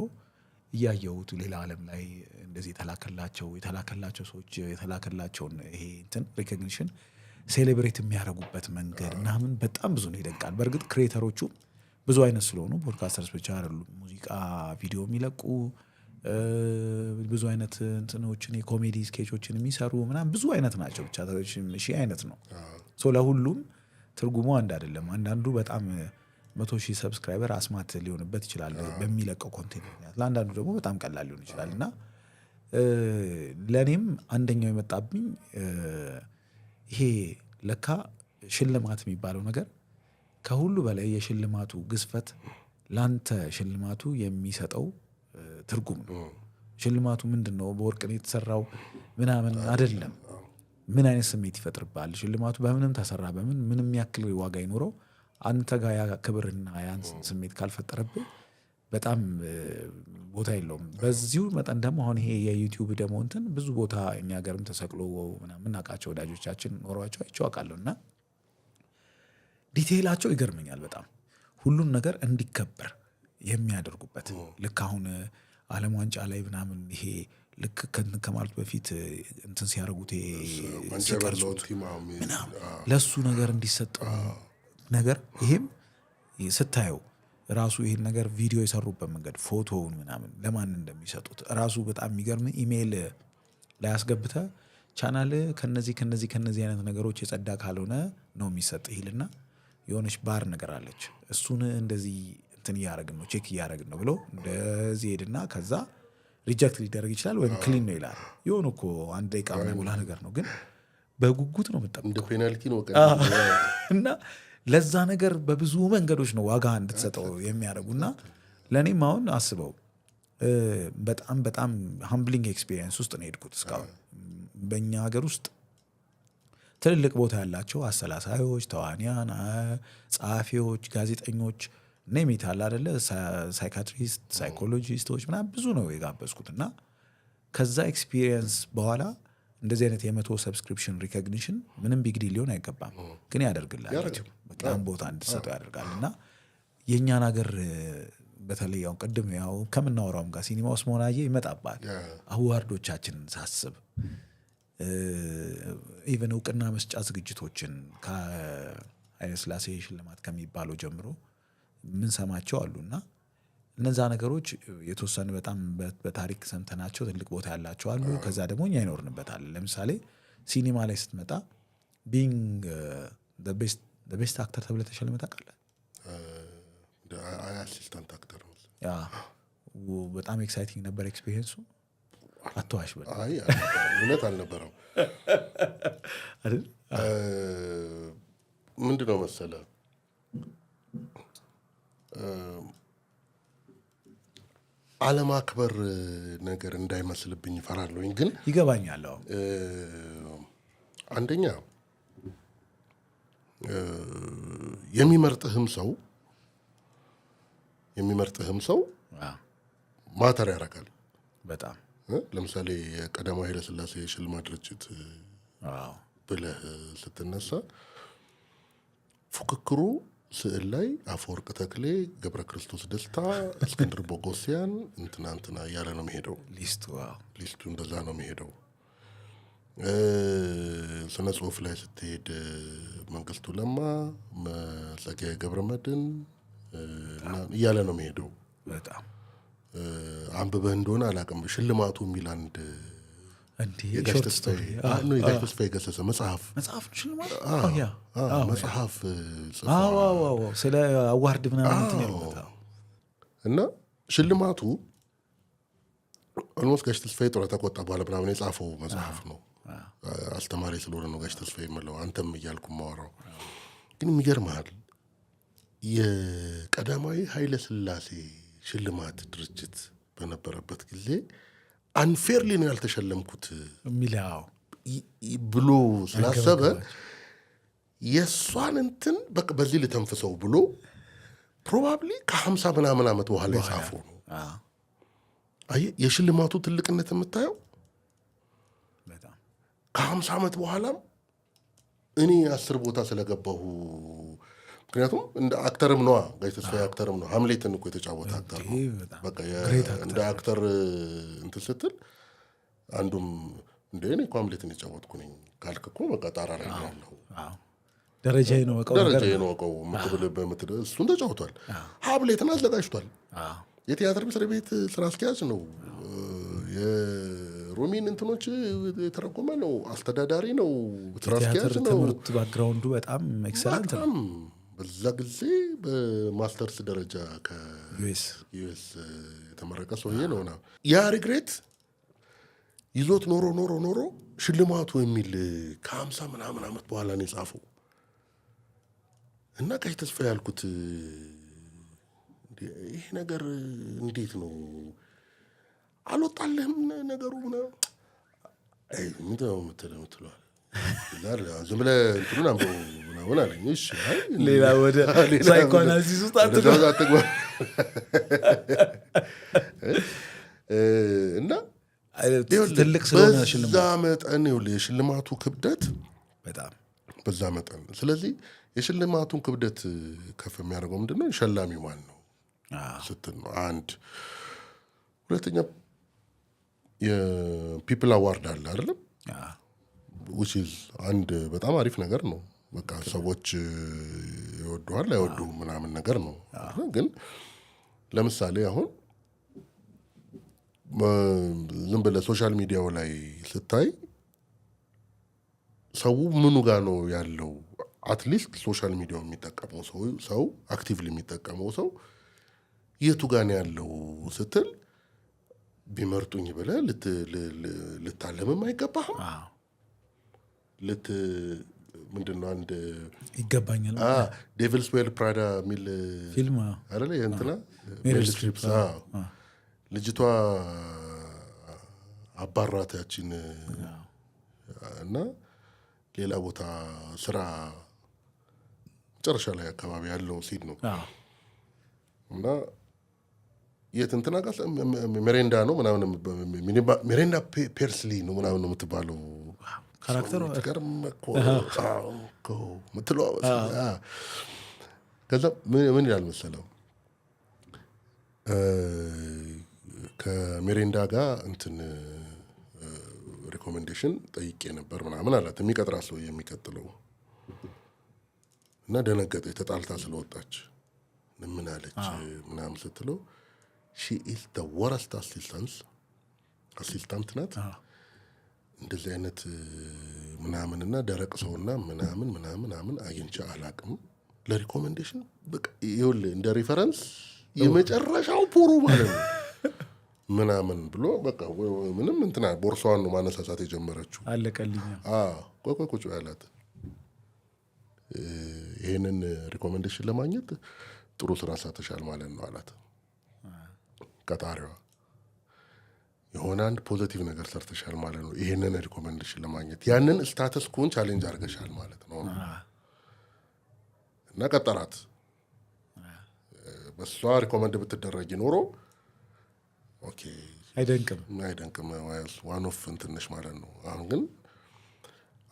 እያየሁት ሌላ ዓለም ላይ እንደዚህ የተላከላቸው ሰዎች የተላከላቸውን ይሄ እንትን ሪኮግኒሽን ሴሌብሬት የሚያደርጉበት መንገድ ምናምን በጣም ብዙ ነው፣ ይደንቃል። በእርግጥ ክሬተሮቹ ብዙ አይነት ስለሆኑ ፖድካስተርስ ብቻ አይደሉም። ሙዚቃ ቪዲዮ የሚለቁ ብዙ አይነት እንትኖችን የኮሜዲ ስኬቾችን የሚሰሩ ምናምን ብዙ አይነት ናቸው። ብቻ ሺህ አይነት ነው። ለሁሉም ትርጉሙ አንድ አይደለም። አንዳንዱ በጣም 100,000 ሰብስክራይበር አስማት ሊሆንበት ይችላል በሚለቀው ኮንቴንት ምክንያት። ለአንዳንዱ ደግሞ በጣም ቀላል ሊሆን ይችላል። እና ለእኔም አንደኛው የመጣብኝ ይሄ ለካ ሽልማት የሚባለው ነገር ከሁሉ በላይ የሽልማቱ ግዝፈት ላንተ ሽልማቱ የሚሰጠው ትርጉም ነው። ሽልማቱ ምንድን ነው? በወርቅ ነው የተሰራው ምናምን አይደለም። ምን አይነት ስሜት ይፈጥርብሃል? ሽልማቱ በምንም ተሰራ ምንም ያክል ዋጋ ይኖረው አንተ ጋር ያ ክብርና ያን ስሜት ካልፈጠረብህ በጣም ቦታ የለውም። በዚሁ መጠን ደግሞ አሁን ይሄ የዩቲዩብ ደግሞ እንትን ብዙ ቦታ እኛ ሀገርም ተሰቅሎ ምናምን እናውቃቸው ወዳጆቻችን ኖሯቸው አይቼው አውቃለሁ። እና ዲቴይላቸው ይገርመኛል በጣም ሁሉን ነገር እንዲከበር የሚያደርጉበት ልክ አሁን ዓለም ዋንጫ ላይ ምናምን ይሄ ልክ ከማለት በፊት እንትን ሲያደርጉት ሲቀርጹት ምናምን ለሱ ነገር እንዲሰጠው ነገር ይሄም ስታየው ራሱ ይሄን ነገር ቪዲዮ የሰሩበት መንገድ ፎቶውን ምናምን ለማን እንደሚሰጡት ራሱ በጣም የሚገርም ኢሜይል ላይ አስገብተህ ቻናል ከነዚህ አይነት ነገሮች የጸዳ ካልሆነ ነው የሚሰጥ ይልና የሆነች ባር ነገር አለች እሱን እንደዚህ እንትን እያደረግን ነው ቼክ እያደረግን ነው ብሎ እንደዚህ ሄድና ከዛ ሪጀክት ሊደረግ ይችላል ወይም ክሊን ነው ይላል። የሆነ እኮ አንድ ደቂቃ የሞላ ነገር ነው፣ ግን በጉጉት ነው የምጠብቀው እንደ ፔናልቲ ነው እና ለዛ ነገር በብዙ መንገዶች ነው ዋጋ እንድትሰጠው የሚያደርጉና ለእኔም አሁን አስበው በጣም በጣም ሃምብሊንግ ኤክስፒሪየንስ ውስጥ ነው የሄድኩት እስካሁን። በእኛ ሀገር ውስጥ ትልልቅ ቦታ ያላቸው አሰላሳዮች፣ ተዋንያን፣ ጸሐፊዎች፣ ጋዜጠኞች ኔሚት አለ አይደለ ሳይካትሪስት፣ ሳይኮሎጂስቶች ምናምን ብዙ ነው የጋበዝኩት እና ከዛ ኤክስፒሪየንስ በኋላ እንደዚህ አይነት 100 ሰብስክሪፕሽን ሪኮግኒሽን ምንም ቢግ ዲል ሊሆን አይገባም፣ ግን ያደርግላል በጣም ቦታ እንድትሰጠው ያደርጋል። እና የእኛን ሀገር በተለይ ያው ቅድም ያው ከምናወራውም ጋር ሲኒማ ውስጥ መሆናዬ ይመጣባል። አዋርዶቻችንን ሳስብ ኢቨን እውቅና መስጫ ዝግጅቶችን ከኃይለ ሥላሴ ሽልማት ከሚባለው ጀምሮ ምንሰማቸው አሉና እነዛ ነገሮች የተወሰኑ በጣም በታሪክ ሰምተናቸው ትልቅ ቦታ ያላቸው አሉ። ከዛ ደግሞ እኛ ይኖርንበታል። ለምሳሌ ሲኒማ ላይ ስትመጣ ቢንግ ቤስት አክተር ተብለህ ተሸልመህ ታውቃለህ? አሲስታንት አክተር በጣም ኤክሳይቲንግ ነበር ኤክስፒሪየንሱ። አትዋሽ በል። እውነት አልነበረም አይደል? ምንድነው መሰለህ አለማክበር ነገር እንዳይመስልብኝ እፈራለሁኝ። ግን ይገባኛል። አንደኛ የሚመርጥህም ሰው ማተር ያደርጋል በጣም። ለምሳሌ የቀዳማዊ ኃይለ ሥላሴ ሽልማት ድርጅት ብለህ ስትነሳ ፉክክሩ ስዕል ላይ አፈወርቅ ተክሌ፣ ገብረ ክርስቶስ ደስታ፣ እስክንድር ቦጎሲያን እንትና እያለ ነው የሚሄደው ሊስቱ እንደዛ ነው የሚሄደው። ስነ ጽሁፍ ላይ ስትሄድ መንግስቱ ለማ፣ ጸጋዬ ገብረመድህን እያለ ነው የሚሄደው። በጣም አንብበህ እንደሆነ አላውቅም ሽልማቱ የሚል አንድ የጋሽ ተስፋዬ ገሰሰ መጽሐፍ ስለ አዋርድ ምናምን እና ሽልማቱ ኦልሞስት ጋሽ ተስፋዬ ጡረታ ከወጣ በኋላ ምናምን የጻፈው መጽሐፍ ነው። አስተማሪ ስለሆነ ነው ጋሽ ተስፋዬ የምለው አንተም እያልኩ ማወራው። ግን የሚገርምሃል የቀዳማዊ ኃይለ ሥላሴ ሽልማት ድርጅት በነበረበት ጊዜ አንፌርሊ ነው ያልተሸለምኩት ሚላው ብሎ ስላሰበ የእሷን እንትን በቃ በዚህ ልተንፍሰው ብሎ ፕሮባብሊ ከ50 ምናምን ዓመት በኋላ የጻፈው ነው። አየህ የሽልማቱ ትልቅነት የምታየው ከ50 ዓመት በኋላም እኔ 10 ቦታ ስለገባሁ። ምክንያቱም እንደ አክተርም ነዋ ጋሽ ተስፋዬ አክተርም ነው። ሀምሌትን እኮ የተጫወተ አክተር ነው። በቃ እንደ አክተር እንትን ስትል አንዱም እንደ እኔ እኮ ሀምሌትን የጫወትኩ ነኝ ካልክ እኮ በቃ ጣራ ላይ ያለው ደረጃዬ ነው ወቀው ነገር ደረጃዬ ነው ወቀው ምትብል እሱን ተጫውቷል። ሀብሌትን አዘጋጅቷል። የቲያትር መስሪያ ቤት ስራ አስኪያጅ ነው። የሮሚን እንትኖች የተረጎመ ነው። አስተዳዳሪ ነው። ስራ አስኪያጅ ነው። ትምህርት ባክግራውንዱ በጣም ኤክሰለንት ነው። በዛ ጊዜ በማስተርስ ደረጃ ከዩኤስ የተመረቀ ሰውዬ ነው። ያ ሪግሬት ይዞት ኖሮ ሽልማቱ የሚል ከ50 ምናምን ዓመት በኋላ ነው የጻፈው። እና ቀይ ተስፋ ያልኩት ይሄ ነገር እንዴት ነው አልወጣልህም ነገሩ ምናምን ምንድን ነው የምትለዋል ዝም ብለህ እንትኑን አንበው ምናምን አለኝ። እሺ ሌላ ወደ ሳይኮአናሊሲስ ውስጥ አትግባ እና ትልቅ ስለሆነ በዛ መጠን የሽልማቱ ክብደት በጣም በዛ መጠን። ስለዚህ የሽልማቱን ክብደት ከፍ የሚያደርገው ምንድነው ሸላሚ ማን ነው ስትል ነው። አንድ ሁለተኛ የፒፕል አዋርድ አለ አይደለም which is አንድ በጣም አሪፍ ነገር ነው። በቃ ሰዎች ይወዱሃል አይወዱም ምናምን ነገር ነው። ግን ለምሳሌ አሁን ዝም ብለህ ሶሻል ሚዲያው ላይ ስታይ ሰው ምኑ ጋር ነው ያለው? አትሊስት ሶሻል ሚዲያው የሚጠቀመው ሰው አክቲቭሊ የሚጠቀመው ሰው የቱ ጋር ነው ያለው ስትል ቢመርጡኝ ብለህ ልታለምም አይገባህም። ምንድነው አንድ ይገባኛል ዴቪልስ ዌር ፕራዳ የሚል ፊልም አይደለ እንትና ሜሪል ስትሪፕ ልጅቷ አባራት ያቺን እና ሌላ ቦታ ስራ መጨረሻ ላይ አካባቢ ያለው ሲድ ነው እና የት እንትና ጋር ሜሬንዳ ነው ምናምን ሜሬንዳ ፔርስሊ ነው ምናምን ነው የምትባለው ካራክተሩ ምትለው። ከዛ ምን ይላል መሰለው ከሜሬንዳ ጋር እንትን ሪኮሜንዴሽን ጠይቄ ነበር ምናምን አላት የሚቀጥራ ሰው የሚቀጥለው እና ደነገጠ ተጣልታ ስለወጣች ምን አለች ምናምን ስትለው she is the worst assistant ናት እንደዚህ አይነት ምናምንና ደረቅ ሰውና ምናምን አግኝቼ አላቅም ለሪኮሜንዴሽን በቃ ይኸውልህ እንደ ሪፈረንስ የመጨረሻው ፖሩ ማለት ነው ምናምን ብሎ በቃ ምንም እንትና ቦርሳዋን ነው ማነሳሳት የጀመረችው። አለቀልኝ ቆይ ቁጭ ያላት ይሄንን ሪኮሜንዴሽን ለማግኘት ጥሩ ስራ ሳተሻል ማለት ነው አላት ቀጣሪዋ። የሆነ አንድ ፖዚቲቭ ነገር ሰርተሻል ማለት ነው ይሄንን ሪኮሜንዴሽን ለማግኘት ያንን ስታተስ ኮን ቻሌንጅ አድርገሻል ማለት ነው እና ቀጠራት። በሷ ሪኮመንድ ብትደረጊ ኖሮ ኦኬ አይደንቅም ዋን ኦፍ እንትንሽ ማለት ነው።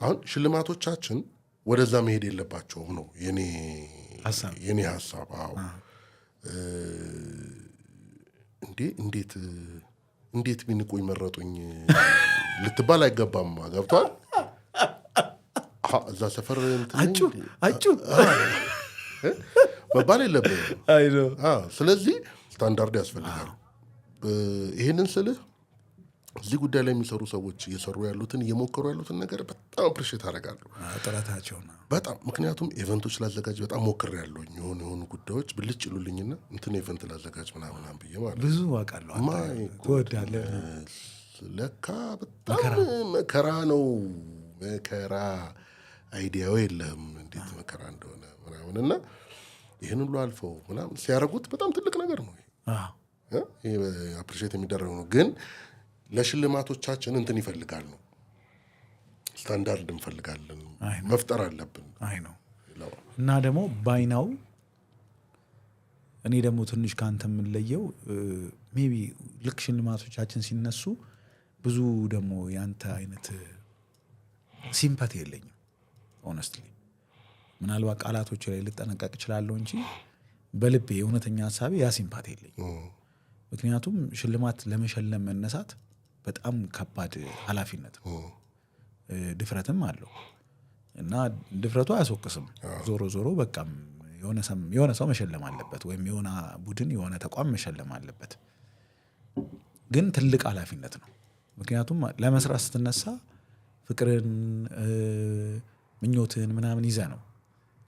አሁን ሽልማቶቻችን ወደዛ መሄድ የለባቸውም ነው የኔ ሀሳብ። እንዴት ቢንቁኝ መረጡኝ ልትባል አይገባም። ገብቷል? እዛ ሰፈር አጩ መባል የለብንም። ስለዚህ ስታንዳርድ ያስፈልጋል። ይሄንን ስልህ እዚህ ጉዳይ ላይ የሚሰሩ ሰዎች እየሰሩ ያሉትን እየሞከሩ ያሉትን ነገር በጣም አፕሪሼት አደርጋለሁ ጥረታቸው ነው በጣም። ምክንያቱም ኢቨንቶች ላዘጋጅ በጣም ሞክሬያለሁ የሆኑ ጉዳዮች ብልጭ ይሉልኝና እንትን ኢቨንት ላዘጋጅ ምናምን ብዬ ማለት ብዙ አውቃለሁ ትወዳለህ ለካ በጣም መከራ ነው። መከራ አይዲያው የለህም እንዴት መከራ እንደሆነ ምናምን እና ይህን ሁሉ አልፈው ምናምን ሲያደርጉት በጣም ትልቅ ነገር ነው። ይሄ አፕሪሼት የሚደረግ ነው። ግን ለሽልማቶቻችን እንትን ይፈልጋል ነው ስታንዳርድ እንፈልጋለን መፍጠር አለብን እና ደግሞ ባይናው እኔ ደግሞ ትንሽ ካንተ የምንለየው ሜቢ ልክ ሽልማቶቻችን ሲነሱ ብዙ ደግሞ ያንተ አይነት ሲምፓቲ የለኝም ሆነስትሊ። ምናልባት ቃላቶች ላይ ልጠነቀቅ እችላለሁ እንጂ በልቤ የእውነተኛ ሀሳቤ ያ ሲምፓቲ የለኝም። ምክንያቱም ሽልማት ለመሸለም መነሳት በጣም ከባድ ኃላፊነት ነው፣ ድፍረትም አለው። እና ድፍረቱ አያስወቅስም። ዞሮ ዞሮ በቃ የሆነ ሰው መሸለም አለበት ወይም የሆነ ቡድን የሆነ ተቋም መሸለም አለበት። ግን ትልቅ ኃላፊነት ነው። ምክንያቱም ለመስራት ስትነሳ ፍቅርን ምኞትን ምናምን ይዘህ ነው።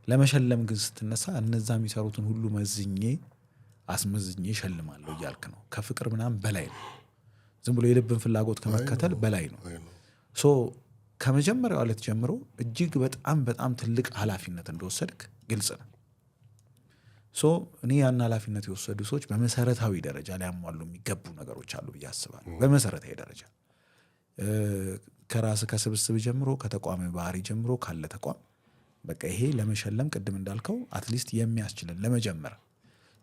ለመሸለም ግን ስትነሳ እነዛ የሚሰሩትን ሁሉ አስመዝኜ እሸልማለሁ እያልክ ነው። ከፍቅር ምናምን በላይ ነው። ዝም ብሎ የልብን ፍላጎት ከመከተል በላይ ነው። ሶ ከመጀመሪያው ዕለት ጀምሮ እጅግ በጣም በጣም ትልቅ ኃላፊነት እንደወሰድክ ግልጽ ነው። ሶ እኔ ያን ኃላፊነት የወሰዱ ሰዎች በመሰረታዊ ደረጃ ሊያሟሉ የሚገቡ ነገሮች አሉ ብዬ አስባለሁ። በመሰረታዊ ደረጃ ከራስ ከስብስብ ጀምሮ ከተቋሚ ባህሪ ጀምሮ ካለ ተቋም በቃ ይሄ ለመሸለም ቅድም እንዳልከው አትሊስት የሚያስችልን ለመጀመር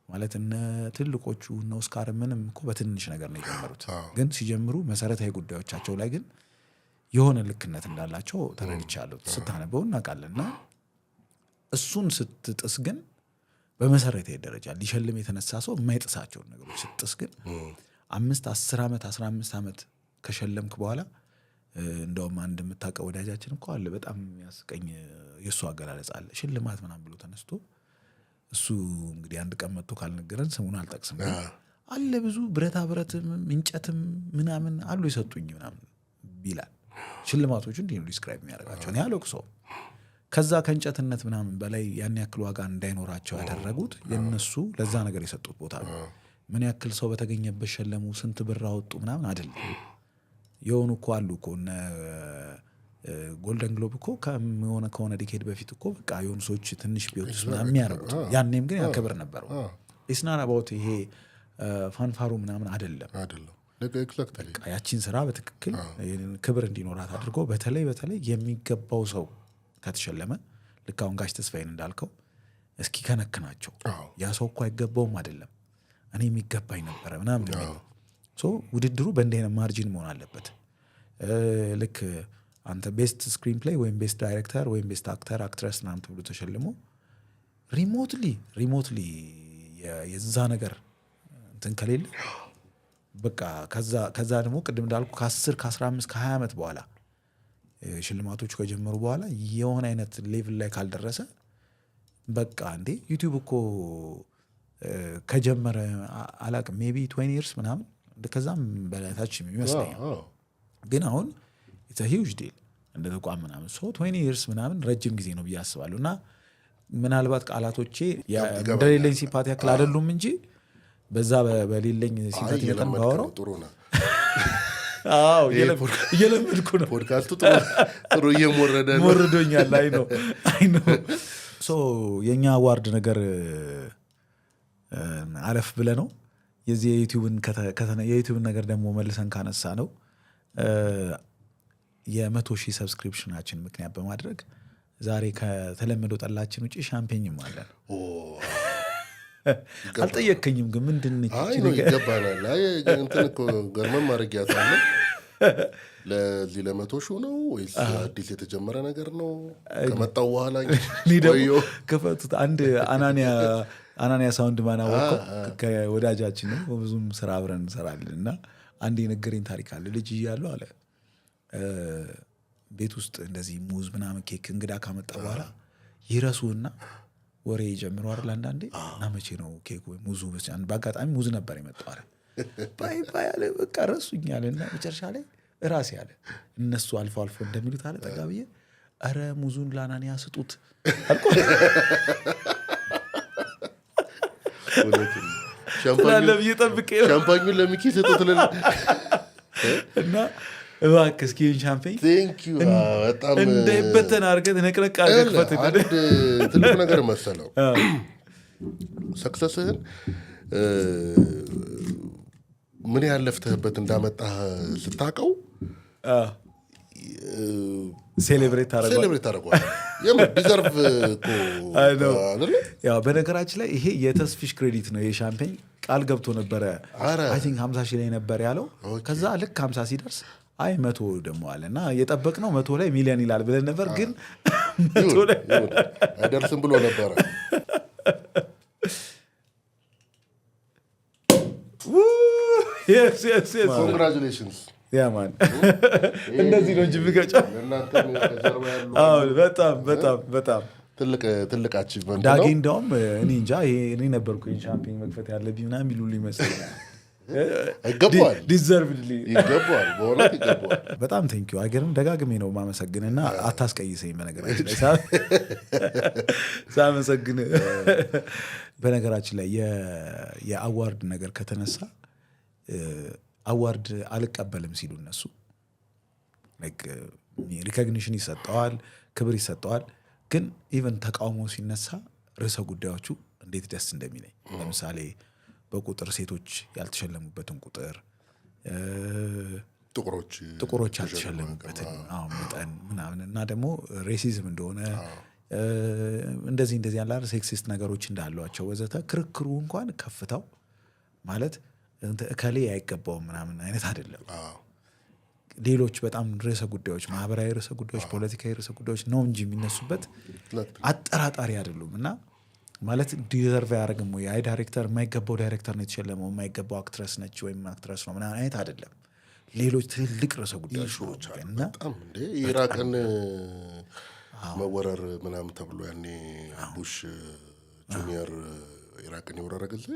ማለት እነ ትልቆቹ እነ ኦስካር ምንም እኮ በትንሽ ነገር ነው የጀመሩት። ግን ሲጀምሩ መሰረታዊ ጉዳዮቻቸው ላይ ግን የሆነ ልክነት እንዳላቸው ተረድቻለሁ። ስታነበው እናውቃለንና እሱን ስትጥስ ግን በመሰረታዊ ደረጃ ሊሸልም የተነሳ ሰው የማይጥሳቸውን ነገሮች ስትጥስ ግን 5 10 ዓመት 15 ዓመት ከሸለምክ በኋላ እንደውም አንድ የምታውቀው ወዳጃችን እኮ አለ በጣም ያስቀኝ የእሱ አገላለጽ አለ። ሽልማት ምናምን ብሎ ተነስቶ እሱ እንግዲህ አንድ ቀን መጥቶ ካልነገረን ስሙን አልጠቅስም አለ ብዙ ብረታ ብረትም እንጨትም ምናምን አሉ የሰጡኝ ምናምን ይላል። ሽልማቶቹ እንዲህ ነው ዲስክራይብ የሚያደርጋቸው። እኔ አልወቅሰውም። ከዛ ከእንጨትነት ምናምን በላይ ያን ያክል ዋጋ እንዳይኖራቸው ያደረጉት የነሱ ለዛ ነገር የሰጡት ቦታ ነው። ምን ያክል ሰው በተገኘበት ሸለሙ፣ ስንት ብር አወጡ ምናምን አይደለም። የሆኑ እኮ አሉ እኮ እነ ጎልደን ግሎብ እኮ ከሆነ ዲኬድ በፊት እኮ በቃ የሆኑ ሰዎች ትንሽ ቢወጡስ ምናምን የሚያደርጉት ያኔም ግን ያከብር ነበረው። ኢስናር አባውት ይሄ ፋንፋሩ ምናምን አይደለም። ያቺን ስራ በትክክል ክብር እንዲኖራት አድርጎ በተለይ የሚገባው ሰው ከተሸለመ ልክ አሁን ጋሽ ተስፋዬን እንዳልከው እስኪ ከነክናቸው ያ ሰው እኮ አይገባውም አይደለም እኔ የሚገባኝ ነበረ ምናምን የሚለው ሶ ውድድሩ በእንዲህ አይነት ማርጂን መሆን አለበት። ልክ አንተ ቤስት ስክሪን ፕሌይ ወይም ቤስት ዳይሬክተር ወይም ቤስት አክተር አክትረስ ምናምን ተብሎ ተሸልሞ ሪሞትሊ የዛ ነገር እንትን ከሌለ በቃ ከዛ ደግሞ ቅድም እንዳልኩ ከ10 ከ15 ከ20 ዓመት በኋላ ሽልማቶቹ ከጀመሩ በኋላ የሆነ አይነት ሌቭል ላይ ካልደረሰ በቃ እንዴ ዩቲዩብ እኮ ከጀመረ አላቅም ሜቢ 20 years ምናምን ከዛም በላታች ይመስለኛል። ግን አሁን it's a huge deal እንደ ተቋም ምናምን ሶ 20 years ምናምን ረጅም ጊዜ ነው ብዬ አስባለሁ። እና ምናልባት ቃላቶቼ እንደሌለኝ ሲምፓቲ ያክል አይደሉም እንጂ በዛ በሌለኝ ሲምፓቲ መጠን ባወራው ጥሩ ነው። እየለመድኩ ነው። ፖድካስቱ ጥሩ እየሞረዶኛል። አይ ነው ሶ የኛ አዋርድ ነገር አለፍ ብለ ነው የዚህ የዩቲዩብን ነገር ደግሞ መልሰን ካነሳ ነው 100,000 ሰብስክሪፕሽናችን ምክንያት በማድረግ ዛሬ ከተለመደው ጠላችን ውጪ ሻምፔኝም አለን። አልጠየከኝም ግን ምንድን ነው ይገባናል። እንትን እኮ ገርመን ማድረጊያታለ ለዚህ 100,000 ነው ወይስ አዲስ የተጀመረ ነገር ነው? ከመጣው በኋላ ደግሞ ከፈቱት አንድ አናንያ ሳውንድ ማናወቀው ከወዳጃችን ነው። ብዙም ስራ አብረን እንሰራለን እና አንድ የነገረኝ ታሪክ አለ። ልጅ እያለሁ አለ ቤት ውስጥ እንደዚህ ሙዝ ምናምን ኬክ እንግዳ ካመጣ በኋላ ይረሱና ወሬ ጀምሮ አይደል አንዳንዴ እና መቼ ነው ኬክ ወይ ሙዙ በአጋጣሚ ሙዝ ነበር የመጣው አለ ባይ አለ በቃ ረሱኛል። እና መጨረሻ ላይ ራሴ አለ እነሱ አልፎ እንደሚሉት አለ ጠጋብዬ አረ ሙዙን ለአናንያ ስጡት አልኩ። ሻምፓኙን ለሚኪ ስጡት እና እባክህ እስኪ ሻምፔኝ እንዳይበተን አድርገህ ነቅነቅ አድርገህ ክፈት። አንድ ትልቅ ነገር መሰለው ሰክሰስህን ምን ያህል ለፍተህበት እንዳመጣህ ስታውቀው ሴሌብሬት ታደርገዋለህ። ዲዘርቭ ያው በነገራችን ላይ ይሄ የተስፊሽ ክሬዲት ነው። ይሄ ሻምፔኝ ቃል ገብቶ ነበረ አይ ቲንክ 50,000 ላይ ነበር ያለው። ከዛ ልክ 50 ሲደርስ አይ 100 ደግሞ አለ እና የጠበቅነው 100 ላይ ሚሊዮን ይላል ብለን ነበር፣ ግን 100 ላይ አይደርስም ብሎ ነበረ። yes ኮንግራቹሌሽንስ ያ ማን እንደዚህ ነው እንጂ የሚገጨው እናንተም ከጀርባ ያሉ በጣም ትልቅ አቺቭመንት ነው ዳጊ እንደውም እኔ እንጃ እኔ ነበርኩ ሻምፒዮን መክፈት ያለብኝ ምናምን የሚሉልኝ ይመስለኛል ይገባዋል ዲዘርቭድሊ ይገባዋል በእውነት ይገባዋል በጣም ቴንኪው አይገርም ደጋግሜ ነው ማመሰግንና አታስቀይሰኝ በነገራችን ላይ ሳመሰግን በነገራችን ላይ የአዋርድ ነገር ከተነሳ አዋርድ አልቀበልም ሲሉ እነሱ ሪኮግኒሽን ይሰጠዋል ክብር ይሰጠዋል ግን ኢቨን ተቃውሞ ሲነሳ ርዕሰ ጉዳዮቹ እንዴት ደስ እንደሚለኝ ለምሳሌ በቁጥር ሴቶች ያልተሸለሙበትን ቁጥር ጥቁሮች ያልተሸለሙበትን መጠን ምናምን እና ደግሞ ሬሲዝም እንደሆነ እንደዚህ ያለ ሴክሲስት ነገሮች እንዳሏቸው ወዘተ ክርክሩ እንኳን ከፍታው ማለት እከሌ አይገባውም ምናምን አይነት አይደለም ሌሎች በጣም ርዕሰ ጉዳዮች ማህበራዊ ርዕሰ ጉዳዮች ፖለቲካዊ ርዕሰ ጉዳዮች ነው እንጂ የሚነሱበት አጠራጣሪ አይደሉም እና ማለት ዲዘርቭ ያደርግም ወይ አይ ዳይሬክተር የማይገባው ዳይሬክተር ነው የተሸለመው የማይገባው አክትረስ ነች ወይም አክትረስ ነው ምናምን አይነት አይደለም ሌሎች ትልልቅ ርዕሰ ጉዳዮች እና በጣም እንደ ኢራቅን መወረር ምናምን ተብሎ ያኔ ቡሽ ጁኒየር ኢራቅን የወረረ ጊዜ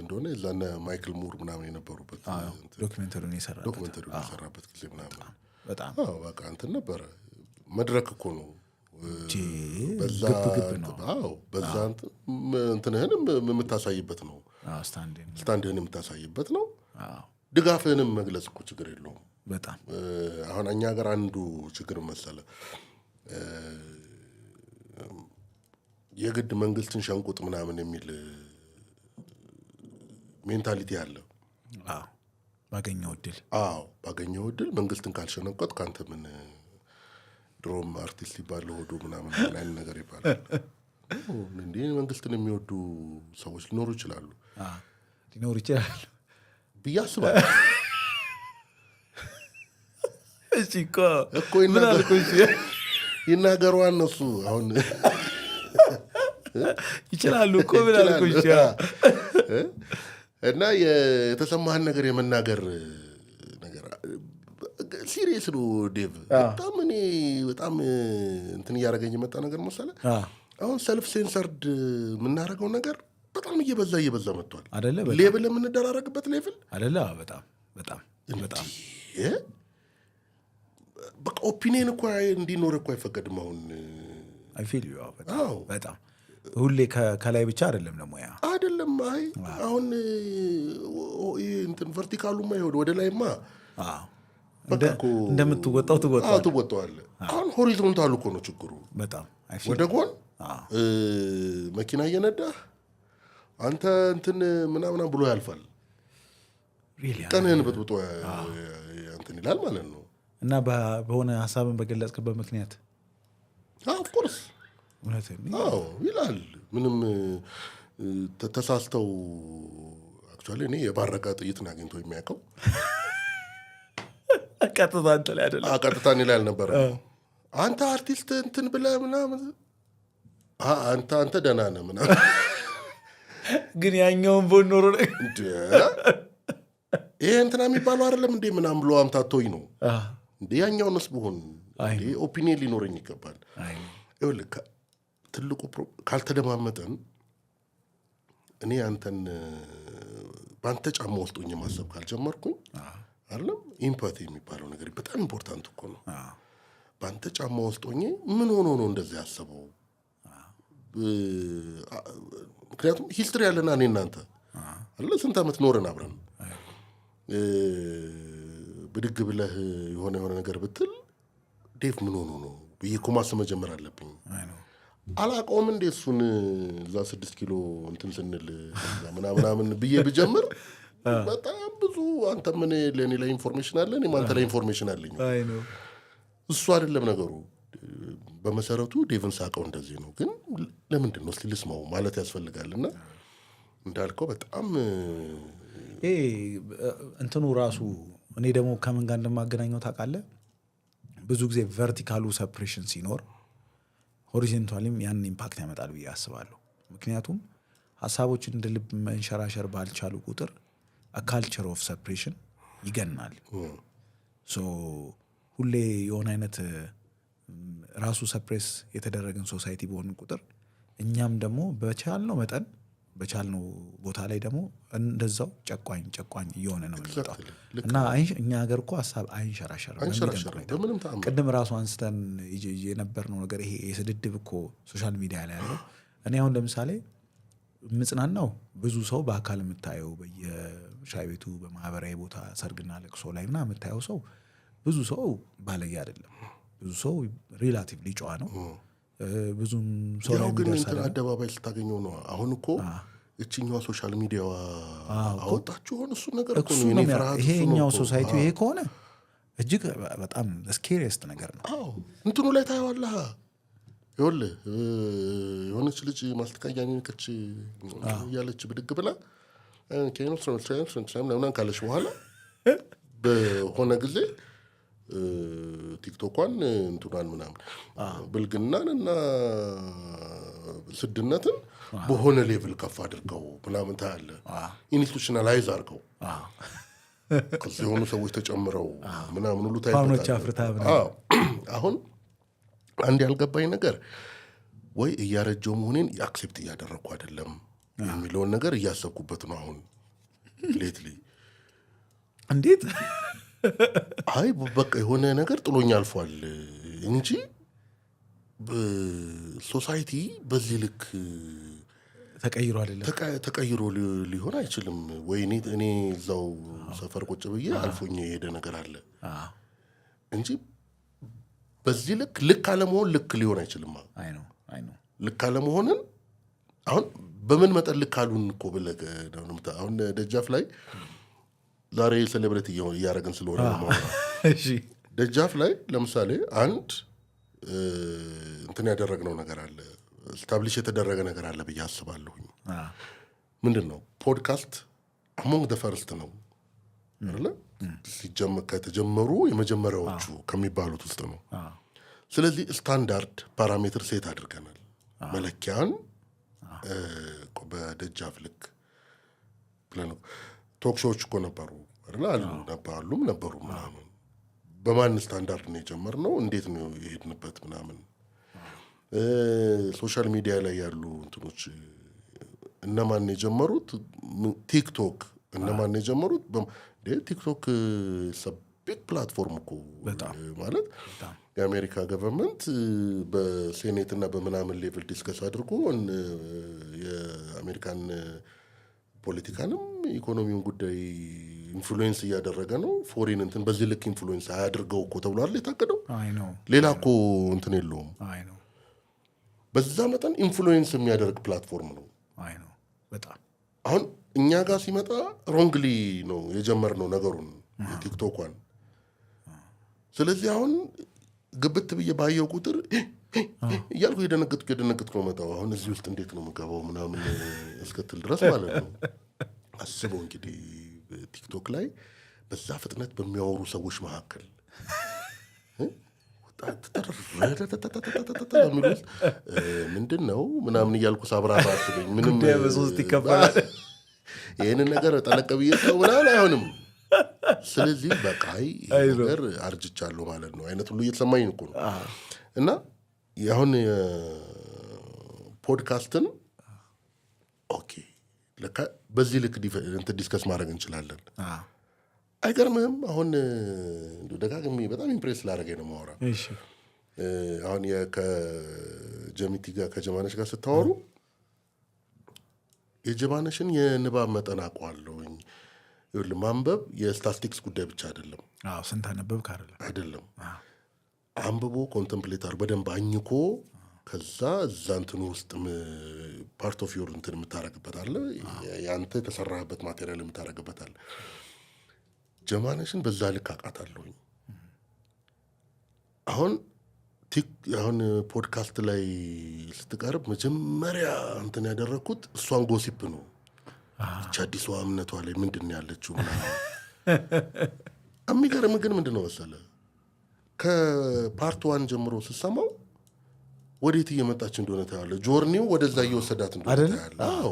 እንደሆነ የዛነ ማይክል ሙር ምናምን የነበሩበት ዶክመንተሪውን የሰራበት ጊዜ ምናምን በጣም በቃ እንትን ነበረ መድረክ እኮ ነው በዛ እንትንህንም የምታሳይበት ነው ስታንድህን የምታሳይበት ነው ድጋፍህንም መግለጽ እኮ ችግር የለውም በጣም አሁን እኛ ሀገር አንዱ ችግር መሰለ የግድ መንግስትን ሸንቁጥ ምናምን የሚል ሜንታሊቲ አለ ባገኘው እድል መንግስትን ካልሸነቆጥ ካንተ ምን ድሮም አርቲስት ይባል ሆዶ ምናምን ላይ ነገር ይባላል እንዴ መንግስትን የሚወዱ ሰዎች ሊኖሩ ይችላሉ ብዬ አስባለሁ እኮ ይናገሩ እነሱ አሁን ይችላሉ እኮ ምን አልኩሽ እና የተሰማህን ነገር የመናገር ነገር ሲሪየስ ነው ዴቭ በጣም እንትን እያደረገኝ የመጣ ነገር መሰለህ አሁን ሰልፍ ሴንሰርድ የምናደርገው ነገር በጣም እየበዛ መጥቷል አይደለ ሌብል የምንደራረግበት ሌቭል አይደለ በጣም በቃ ኦፒኒየን እኮ እንዲኖር እኮ አይፈቀድም አሁን አይ ፊል ዩ በጣም ሁሌ ከላይ ብቻ አይደለም ደግሞ ያ አይደለም አሁን እንትን ቨርቲካሉማ ይወድ ወደ ላይማ እንደምትወጣው ትወጣዋለህ አሁን ሆሪዞንታሉ እኮ ነው ችግሩ በጣም ወደ ጎን መኪና እየነዳህ አንተ እንትን ምናምን ብሎ ያልፋል ቀንህን በጥብጦ እንትን ይላል ማለት ነው እና በሆነ ሀሳብን በገለጽክበት ምክንያት ኦፍኮርስ ይላል ምንም ተሳስተው አክቹዋሊ እኔ የባረቀ ጥይትን አግኝቶ የሚያውቀው ቀጥታ አንተ ላይ አይደለም ቀጥታ እኔ ላይ አልነበረም አንተ አርቲስት እንትን ብለህ ምናምን አንተ ደህና ነህ ምናምን ግን ያኛውን ቦን ኖሮ ይሄ እንትና የሚባለው አይደለም እንዴ ምናምን ብሎ አምታቶኝ ነው እንዴ ያኛውንስ ብሆን እንዴ ኦፒኒየን ሊኖረኝ ይገባል ይኸውልህ ትልቁ ካልተደማመጠን እኔ አንተን በአንተ ጫማ ውስጥ ሆኜ ማሰብ ካልጀመርኩኝ አይደለም ኢምፓቲ የሚባለው ነገር በጣም ኢምፖርታንት እኮ ነው በአንተ ጫማ ውስጥ ሆኜ ምን ሆኖ ነው እንደዚህ ያሰበው ምክንያቱም ሂስትሪ ያለና እኔ እናንተ አይደለ ስንት ዓመት ኖረን አብረን ብድግ ብለህ የሆነ ነገር ብትል ዴቭ ምን ሆኖ ነው ብዬ እኮ ማሰብ መጀመር አለብኝ አላውቀውም እንዴ እሱን እዛ 6 ኪሎ እንትን ስንል ምናምን ብዬ ብጀምር በጣም ብዙ አንተ ምን ለኔ ላይ ኢንፎርሜሽን አለ እኔ ማንተ ላይ ኢንፎርሜሽን አለኝ እሱ አይደለም ነገሩ በመሰረቱ ዴቭን ሳቀው እንደዚህ ነው ግን ለምንድን ነው ልስማው ማለት ያስፈልጋልና እንዳልከው በጣም እንትኑ ራሱ እኔ ደግሞ ከምን ጋር እንደማገናኘው ታውቃለህ ብዙ ጊዜ ቨርቲካሉ ሰፕሬሽን ሲኖር ሆሪዞንታሊም ያንን ኢምፓክት ያመጣል ብዬ አስባለሁ ምክንያቱም ሀሳቦች እንደ ልብ መንሸራሸር ባልቻሉ ቁጥር ካልቸር ኦፍ ሰፕሬሽን ይገናል። ሶ ሁሌ የሆነ አይነት ራሱ ሰፕሬስ የተደረገን ሶሳይቲ በሆን ቁጥር እኛም ደግሞ በቻልነው መጠን በቻልነው ቦታ ላይ ደግሞ እንደዛው ጨቋኝ እየሆነ ነው የሚመጣው እና እኛ ሀገር እኮ ሀሳብ አይንሸራሸርም። ቅድም ራሱ አንስተን የነበርነው ነገር ይሄ የስድድብ እኮ ሶሻል ሚዲያ ላይ ያለው እኔ አሁን ለምሳሌ ምጽናናው ብዙ ሰው በአካል የምታየው በየሻይ ቤቱ በማህበራዊ ቦታ ሰርግና ለቅሶ ላይ እና የምታየው ሰው ብዙ ሰው ባለየ አይደለም። ብዙ ሰው ሪላቲቭሊ ጨዋ ነው። ብዙም ሰው ላይ ግን አደባባይ ስታገኘው ነው። አሁን እኮ እቺኛው ሶሻል ሚዲያዋ አወጣችሁ ሆነ እሱ ነገር እኮ ነው። እኔ ፍርሃት ይሄኛው ሶሳይቲው ይሄ ከሆነ እጅግ በጣም ስኬሪየስት ነገር ነው። አዎ እንትኑ ላይ ታየዋለህ። ይኸውልህ የሆነች ልጅ ማስተካከያ ነች ያለች ብድግ ብላ ምናምን ካለች በኋላ በሆነ ጊዜ ቲክቶኳን እንትኗን ምናምን ብልግናን እና ስድነትን በሆነ ሌቭል ከፍ አድርገው ምናምን ታያለህ። ኢንስቲቱሽናላይዝ አድርገው ከዚህ የሆኑ ሰዎች ተጨምረው ምናምን ሁሉ ታይቶታል። አሁን አንድ ያልገባኝ ነገር ወይ እያረጀው መሆኔን አክሴፕት እያደረግኩ አይደለም የሚለውን ነገር እያሰብኩበት ነው አሁን ሌትሊ። እንዴት አይ በቃ የሆነ ነገር ጥሎኝ አልፏል እንጂ ሶሳይቲ በዚህ ልክ ተቀይሮ ሊሆን አይችልም። ወይ እኔ እዛው ሰፈር ቁጭ ብዬ አልፎኝ የሄደ ነገር አለ እንጂ በዚህ ልክ አለመሆን ልክ ሊሆን አይችልም። አይ ነው ልክ አለመሆንን አሁን በምን መጠን ልክ አሉን እኮ ብለህ አሁን ደጃፍ ላይ ዛሬ ሴሌብሬት እያደረግን ስለሆነ ነው። እሺ ደጃፍ ላይ ለምሳሌ አንድ እንትን ያደረግነው ነገር አለ፣ ስታብሊሽ የተደረገ ነገር አለ ብዬ አስባለሁኝ። ምንድን ነው ፖድካስት አሞንግ ደ ፈርስት ነው አይደለ? ከተጀመሩ የመጀመሪያዎቹ ከሚባሉት ውስጥ ነው። ስለዚህ ስታንዳርድ ፓራሜትር ሴት አድርገናል። መለኪያን በደጃፍ ልክ ብለን ቶክሾዎች እኮ ነበሩ አይደል? ነበሩ ምናምን በማን ስታንዳርድ ነው የጀመርነው? እንዴት ነው የሄድንበት ምናምን? ሶሻል ሚዲያ ላይ ያሉ እንትኖች እነማን የጀመሩት? ቲክቶክ እነማን የጀመሩት? ቲክቶክ ቢግ ፕላትፎርም እኮ ማለት የአሜሪካ ገቨርንመንት በሴኔት እና በምናምን ሌቭል ዲስከስ አድርጎ የአሜሪካን ፖለቲካንም ኢኮኖሚውን ጉዳይ ኢንፍሉዌንስ እያደረገ ነው። ፎሬን እንትን በዚህ ልክ ኢንፍሉዌንስ አያድርገው እኮ ተብሏል የታቀደው። ሌላ እኮ እንትን የለውም። በዛ መጠን ኢንፍሉዌንስ የሚያደርግ ፕላትፎርም ነው። በጣም አሁን እኛ ጋር ሲመጣ ሮንግሊ ነው የጀመርነው ነገሩን የቲክቶኳን። ስለዚህ አሁን ግብት ብዬ ባየው ቁጥር እያልኩ የደነገጥኩ ነው መጣው። አሁን እዚህ ውስጥ እንዴት ነው የምገባው ምናምን እስከትል ድረስ ማለት ነው። አስበው እንግዲህ ቲክቶክ ላይ በዛ ፍጥነት በሚያወሩ ሰዎች መካከል የሚሉት ምንድን ነው ምናምን እያልኩ ሳብራራ አስበኝ። ምንም በሶስት ይከፈላል ይህንን ነገር ጠለቀ ብዬ ሰው ምናምን አይሆንም። ስለዚህ በቃ ይህ ነገር አርጅቻለሁ ማለት ነው አይነት ሁሉ እየተሰማኝ እኮ ነው። እና አሁን ፖድካስትን ኦኬ ለካ በዚህ ልክ ዲስከስ ማድረግ እንችላለን። አይገርምህም? አሁን ደጋግሜ በጣም ኢምፕሬስ ላደረገኝ ነው የማወራ። አሁን ከጀሚቲ ጋር ከጀማነሽ ጋር ስታወሩ የጀማነሽን የንባብ መጠን አውቀዋለሁኝ። ማንበብ የስታቲስቲክስ ጉዳይ ብቻ አይደለም። ስንት አነበብክ አይደለም፣ አንብቦ ኮንተምፕሌት አድርጎ በደንብ አኝኮ ከዛ እዛ እንትን ውስጥ ፓርት ኦፍ ዮር እንትን የምታረግበት አለ፣ ያንተ የተሰራህበት ማቴሪያል የምታረግበት አለ። ጀማነሽን በዛ ልክ አውቃታለሁኝ። አሁን ፖድካስት ላይ ስትቀርብ መጀመሪያ እንትን ያደረግኩት እሷን ጎሲፕ ነው። ብቻ አዲሷ እምነቷ ላይ ምንድን ያለችው የሚገርም ግን ምንድን ነው መሰለህ ከፓርት ዋን ጀምሮ ስሰማው ወዴት እየመጣች እንደሆነ ታያለህ። ጆርኒው ወደዛ እየወሰዳት እንደሆነ ታያለህ።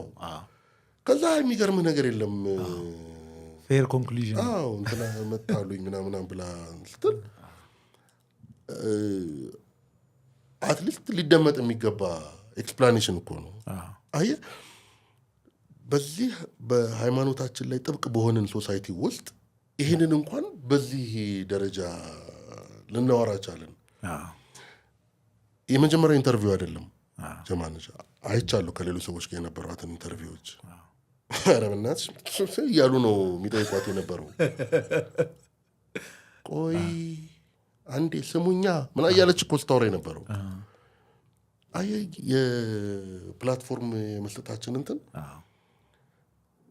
ከዛ የሚገርም ነገር የለም። ፌር ኮንክሉዥን እንትና መጣሉኝ ምናምን ብላ ስትል አትሊስት ሊደመጥ የሚገባ ኤክስፕላኔሽን እኮ ነው። አየህ በዚህ በሃይማኖታችን ላይ ጥብቅ በሆንን ሶሳይቲ ውስጥ ይህንን እንኳን በዚህ ደረጃ ልናወራ ቻለን። የመጀመሪያ ኢንተርቪው አይደለም ጀማነች አይቻለሁ ከሌሎች ሰዎች ጋር የነበሯትን ኢንተርቪዎች ኧረ በእናትሽ እያሉ ነው የሚጠይቋት የነበረው። ቆይ አንዴ ስሙኛ ምን እያለች እኮ ስታወራ የነበረው። አየህ የፕላትፎርም የመስጠታችን እንትን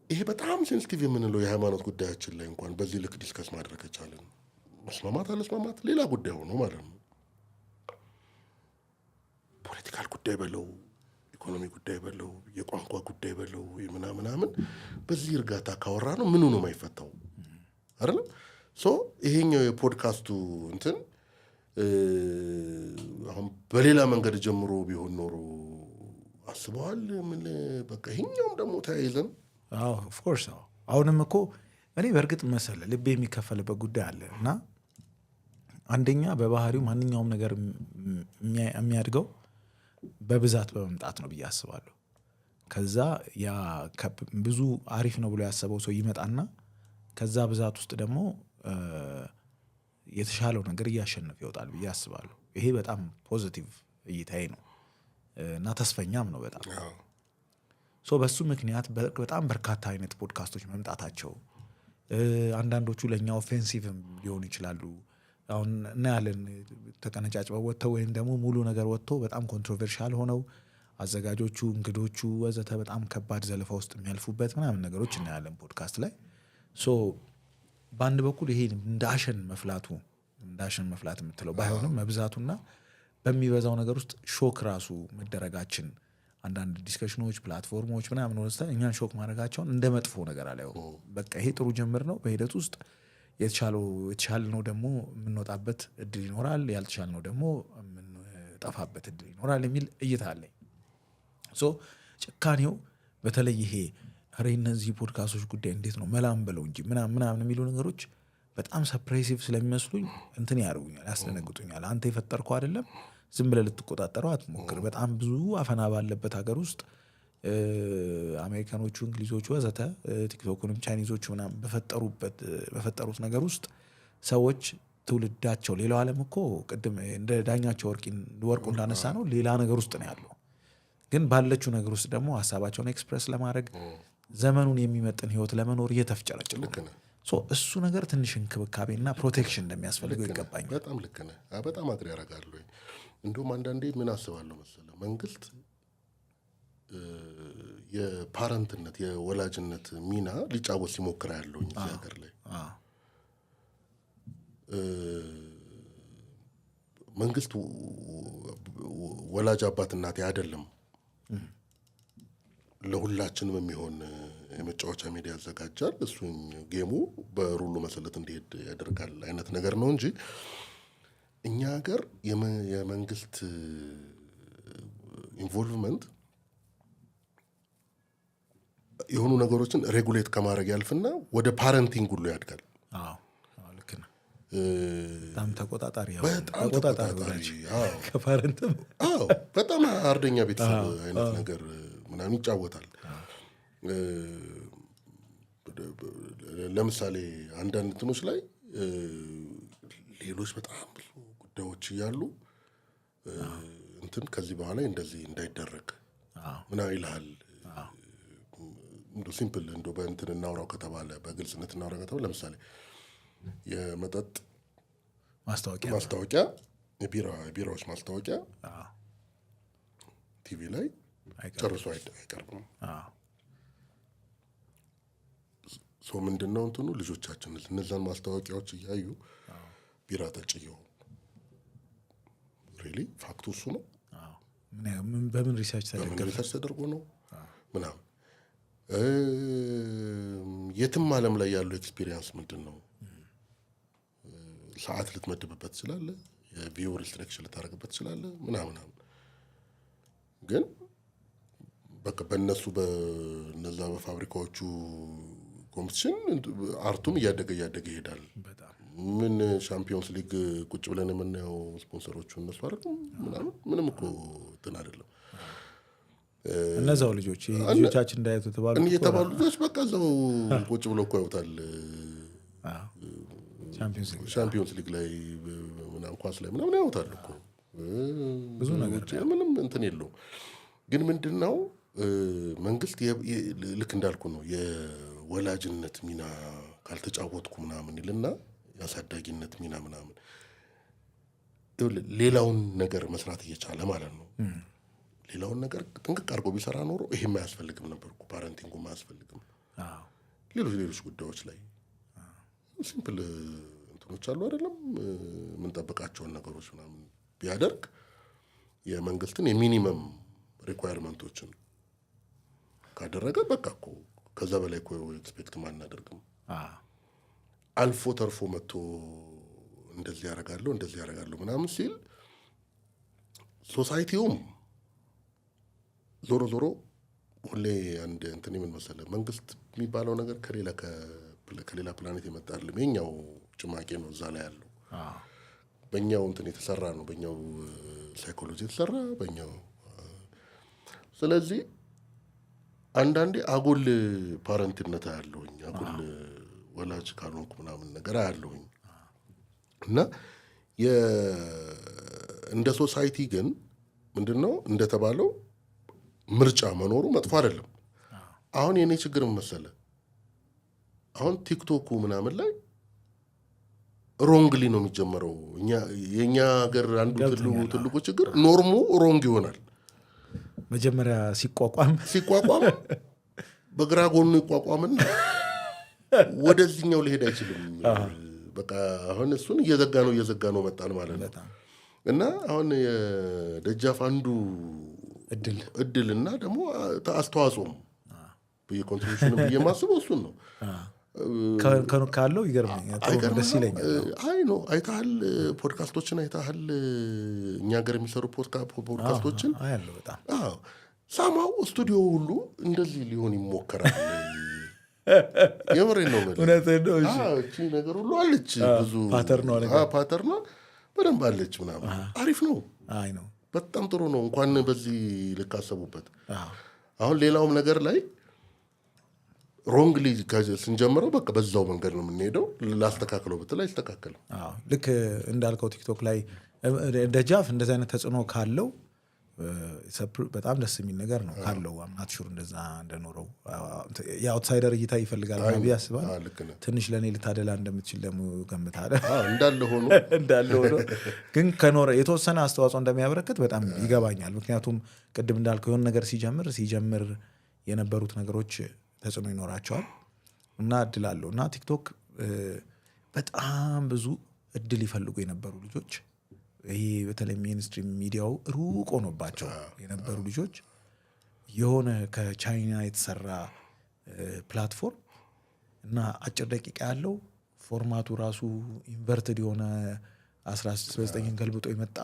ይሄ በጣም ሴንሲቲቭ የምንለው የሃይማኖት ጉዳያችን ላይ እንኳን በዚህ ልክ ዲስከስ ማድረግ ከቻለን መስማማት አለስማማት ሌላ ጉዳይ ሆኖ ማለት ነው። ፖለቲካል ጉዳይ በለው ኢኮኖሚ ጉዳይ በለው የቋንቋ ጉዳይ በለው ምናምን በዚህ እርጋታ ካወራ ነው ምኑ ነው የማይፈታው አይደል? ይሄኛው የፖድካስቱ እንትን አሁን በሌላ መንገድ ጀምሮ ቢሆን ኖሮ አስበዋል ምን በቃ ይሄኛውም ደግሞ ተያይዘን ኦፍ ኮርስ አሁንም እኮ እኔ በእርግጥ መሰለ ልቤ የሚከፈልበት ጉዳይ አለ እና አንደኛ በባህሪው ማንኛውም ነገር የሚያድገው በብዛት በመምጣት ነው ብዬ አስባለሁ። ከዛ ያ ብዙ አሪፍ ነው ብሎ ያሰበው ሰው ይመጣና ከዛ ብዛት ውስጥ ደግሞ የተሻለው ነገር እያሸነፈ ይወጣል ብዬ አስባለሁ። ይሄ በጣም ፖዚቲቭ እይታዬ ነው እና ተስፈኛም ነው በጣም በሱ ምክንያት በጣም በርካታ አይነት ፖድካስቶች መምጣታቸው አንዳንዶቹ ለእኛ ኦፌንሲቭም ሊሆኑ ይችላሉ። አሁን እናያለን ተቀነጫጭበው ወጥተው ወይም ደግሞ ሙሉ ነገር ወጥቶ በጣም ኮንትሮቨርሻል ሆነው አዘጋጆቹ እንግዶቹ ወዘተ በጣም ከባድ ዘለፋ ውስጥ የሚያልፉበት ምናምን ነገሮች እናያለን ፖድካስት ላይ። በአንድ በኩል ይሄ እንዳሸን መፍላት የምትለው ባይሆንም መብዛቱና በሚበዛው ነገር ውስጥ ሾክ ራሱ መደረጋችን አንዳንድ ዲስከሽኖች ፕላትፎርሞች ምናምን ወስተ እኛን ሾክ ማድረጋቸውን እንደ መጥፎ ነገር አላየው። በቃ ይሄ ጥሩ ጅምር ነው። በሂደት ውስጥ የተሻልነው ደግሞ የምንወጣበት እድል ይኖራል፣ ያልተሻልነው ደግሞ የምንጠፋበት እድል ይኖራል የሚል እይታ አለኝ። ጭካኔው በተለይ ይሄ ኧረ እነዚህ ፖድካስቶች ጉዳይ እንዴት ነው መላም በለው እንጂ ምናምን የሚሉ ነገሮች በጣም ሰፕሬሲቭ ስለሚመስሉኝ እንትን ያደርጉኛል፣ ያስደነግጡኛል። አንተ የፈጠርከው አይደለም ዝም ብለህ ልትቆጣጠረው አትሞክር። በጣም ብዙ አፈና ባለበት ሀገር ውስጥ አሜሪካኖቹ፣ እንግሊዞቹ ወዘተ ቲክቶክንም ቻይኒዞቹ ምናምን በፈጠሩት ነገር ውስጥ ሰዎች ትውልዳቸው ሌላው ዓለም እኮ ቅድም እንደ ዳኛቸው ወርቁ እንዳነሳ ነው ሌላ ነገር ውስጥ ነው ያለው። ግን ባለችው ነገር ውስጥ ደግሞ ሀሳባቸውን ኤክስፕረስ ለማድረግ ዘመኑን የሚመጥን ህይወት ለመኖር እየተፍጨረጨሩ እሱ ነገር ትንሽ እንክብካቤና ፕሮቴክሽን እንደሚያስፈልገው ይገባኛል። በጣም ልክ ነህ። በጣም አግሪ ያደርጋሉ። እንዲሁም አንዳንዴ ምን አስባለሁ መሰለህ መንግስት የፓረንትነት የወላጅነት ሚና ሊጫወት ሲሞክር ያለው እዚህ ሀገር ላይ መንግስት ወላጅ አባት እናቴ አይደለም ለሁላችንም የሚሆን የመጫወቻ ሜዳ ያዘጋጃል፣ እሱን ጌሙ በሩሉ መሰረት እንዲሄድ ያደርጋል አይነት ነገር ነው እንጂ እኛ ሀገር የመንግስት ኢንቮልቭመንት የሆኑ ነገሮችን ሬጉሌት ከማድረግ ያልፍና ወደ ፓረንቲንግ ሁሉ ያድጋል። ልክ ነው። በጣም ተቆጣጣሪ ከፓረንትም በጣም አርደኛ ቤተሰብ አይነት ነገር ምናምን ይጫወታል። ለምሳሌ አንዳንድ እንትኖች ላይ ሌሎች በጣም ብዙ ጉዳዮች እያሉ እንትን ከዚህ በኋላ እንደዚህ እንዳይደረግ ምናምን ይልሃል። እንደው ሲምፕል እንደው በእንትን እናውራው ከተባለ በግልጽነት እናውራው ከተባለ ለምሳሌ የመጠጥ ማስታወቂያ የቢራዎች ማስታወቂያ ቲቪ ላይ ጨርሶ አይቀርብም። ምንድነው እንትኑ ልጆቻችን እነዛን ማስታወቂያዎች እያዩ ቢራ ጠጭየው ሪሊ ፋክቱ እሱ ነው። በምን ሪሰርች ተደርጎ ነው ምናምን የትም ዓለም ላይ ያለው ኤክስፒሪየንስ ምንድን ነው? ሰዓት ልትመድብበት ትችላለህ፣ የቪው ሪስትሪክሽን ልታደርግበት ትችላለህ ምናምን ግን በቃ በእነዛ በፋብሪካዎቹ ኮምፒቲሽን አርቱም እያደገ ይሄዳል። ምን ሻምፒዮንስ ሊግ ቁጭ ብለን የምናየው ስፖንሰሮቹ እነሱ አይደለም ምንም እኮ እንትን አይደለም። እነዛው ልጆቻችን እንዳይቱ የተባሉ ልጆች በቃ እዛው ቁጭ ብለው እኮ ያውታል። ሻምፒዮንስ ሊግ ላይ ምናምን ኳስ ላይ ምናምን ያውታል እኮ ብዙ ነገር ምንም እንትን የለውም። ግን ምንድነው መንግስት ልክ እንዳልኩ ነው የወላጅነት ሚና ካልተጫወትኩ ምናምን ይልና ያሳዳጊነት ሚና ምናምን ሌላውን ነገር መስራት እየቻለ ማለት ነው። ሌላውን ነገር ጥንቅቅ አድርጎ ቢሰራ ኖሮ ይሄም አያስፈልግም ነበር እኮ ፓረንቲንጉም አያስፈልግም። ሌሎች ጉዳዮች ላይ ሲምፕል እንትኖች አሉ አይደለም የምንጠብቃቸውን ነገሮች ምናምን ቢያደርግ የመንግስትን የሚኒመም ሪኳየርመንቶችን ካደረገ በቃ እኮ ከዛ በላይ እኮ ኤክስፔክት ማናደርግም። አልፎ ተርፎ መጥቶ እንደዚህ ያደርጋለሁ ምናምን ሲል ሶሳይቲውም ዞሮ ሁሌ አንድ እንትን ምን መሰለህ መንግስት የሚባለው ነገር ከሌላ ፕላኔት የመጣ አይደለም። የኛው ጭማቂ ነው እዛ ላይ ያለው በእኛው እንትን የተሰራ ነው፣ በእኛው ሳይኮሎጂ የተሰራ በእኛው። ስለዚህ አንዳንዴ አጉል ፓረንትነት አያለሁኝ፣ አጉል ወላጅ ካልሆንኩ ምናምን ነገር አያለሁኝ። እና እንደ ሶሳይቲ ግን ምንድነው እንደተባለው ምርጫ መኖሩ መጥፎ አይደለም። አሁን የኔ ችግር መሰለህ አሁን ቲክቶኩ ምናምን ላይ ሮንግሊ ነው የሚጀመረው። የኛ ሀገር አንዱ ትልቁ ችግር ኖርሙ ሮንግ ይሆናል። መጀመሪያ ሲቋቋም በግራ ጎኑ ይቋቋምና ወደዚህኛው ሊሄድ አይችልም። በቃ አሁን እሱን እየዘጋ ነው መጣል ማለት ነው። እና አሁን የደጃፍ አንዱ እድልና ደግሞ አስተዋጽኦም በየኮንትሪቢዩሽን በየማስበው እሱን ነው ካለው ይገርመኛል። ደስ ይለኛል። ነው አይተሃል፣ ፖድካስቶችን አይተሃል፣ እኛ ሀገር የሚሰሩ ፖድካስቶችን አያለሁ በጣም ሳማው ስቱዲዮ ሁሉ እንደዚህ ሊሆን ይሞከራል። የምሬን ነው እቺ ነገር ሁሉ አለች፣ ብዙ ፓተርኗ በደንብ አለች ምናምን። አሪፍ ነው፣ በጣም ጥሩ ነው። እንኳን በዚህ ልካሰቡበት። አሁን ሌላውም ነገር ላይ ሮንግሊ ስንጀምረው በቃ በዛው መንገድ ነው የምንሄደው። ላስተካክለው ብትል አይስተካከልም። ልክ እንዳልከው ቲክቶክ ላይ ደጃፍ እንደዚህ አይነት ተጽዕኖ ካለው በጣም ደስ የሚል ነገር ነው ካለው። አምናት ሹር እንደዛ እንደኖረው የአውትሳይደር እይታ ይፈልጋል ብዬ አስባለሁ። ትንሽ ለእኔ ልታደላ እንደምትችል ደግሞ ገምታለሁ። እንዳለ ሆኖ ግን ከኖረ የተወሰነ አስተዋጽኦ እንደሚያበረክት በጣም ይገባኛል። ምክንያቱም ቅድም እንዳልከው የሆነ ነገር ሲጀምር የነበሩት ነገሮች ተጽዕኖ ይኖራቸዋል እና እድል አለው። እና ቲክቶክ በጣም ብዙ እድል ይፈልጉ የነበሩ ልጆች ይሄ በተለይ ሜንስትሪም ሚዲያው ሩቅ ሆኖባቸው የነበሩ ልጆች የሆነ ከቻይና የተሰራ ፕላትፎርም እና አጭር ደቂቃ ያለው ፎርማቱ ራሱ ኢንቨርትድ የሆነ 19 ገልብጦ የመጣ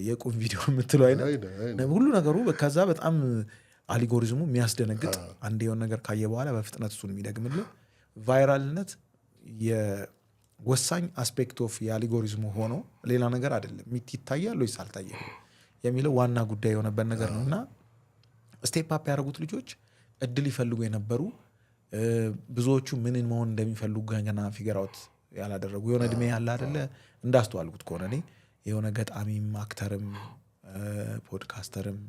የቁም ቪዲዮ የምትለው አይነት ሁሉ ነገሩ ከዛ በጣም አልጎሪዝሙ የሚያስደነግጥ አንድ የሆነ ነገር ካየ በኋላ በፍጥነት እሱን የሚደግምልህ ቫይራልነት የወሳኝ አስፔክት ኦፍ የአልጎሪዝሙ ሆኖ ሌላ ነገር አይደለም። ይታያል ወይስ አልታየም የሚለው ዋና ጉዳይ የሆነበት ነገር ነው። እና ስቴፕ አፕ ያደረጉት ልጆች እድል ይፈልጉ የነበሩ ብዙዎቹ ምንን መሆን እንደሚፈልጉ ገና ፊገር አውት ያላደረጉ የሆነ እድሜ ያለ አይደለ እንዳስተዋልኩት ከሆነ እኔ የሆነ ገጣሚም አክተርም ፖድካስተርም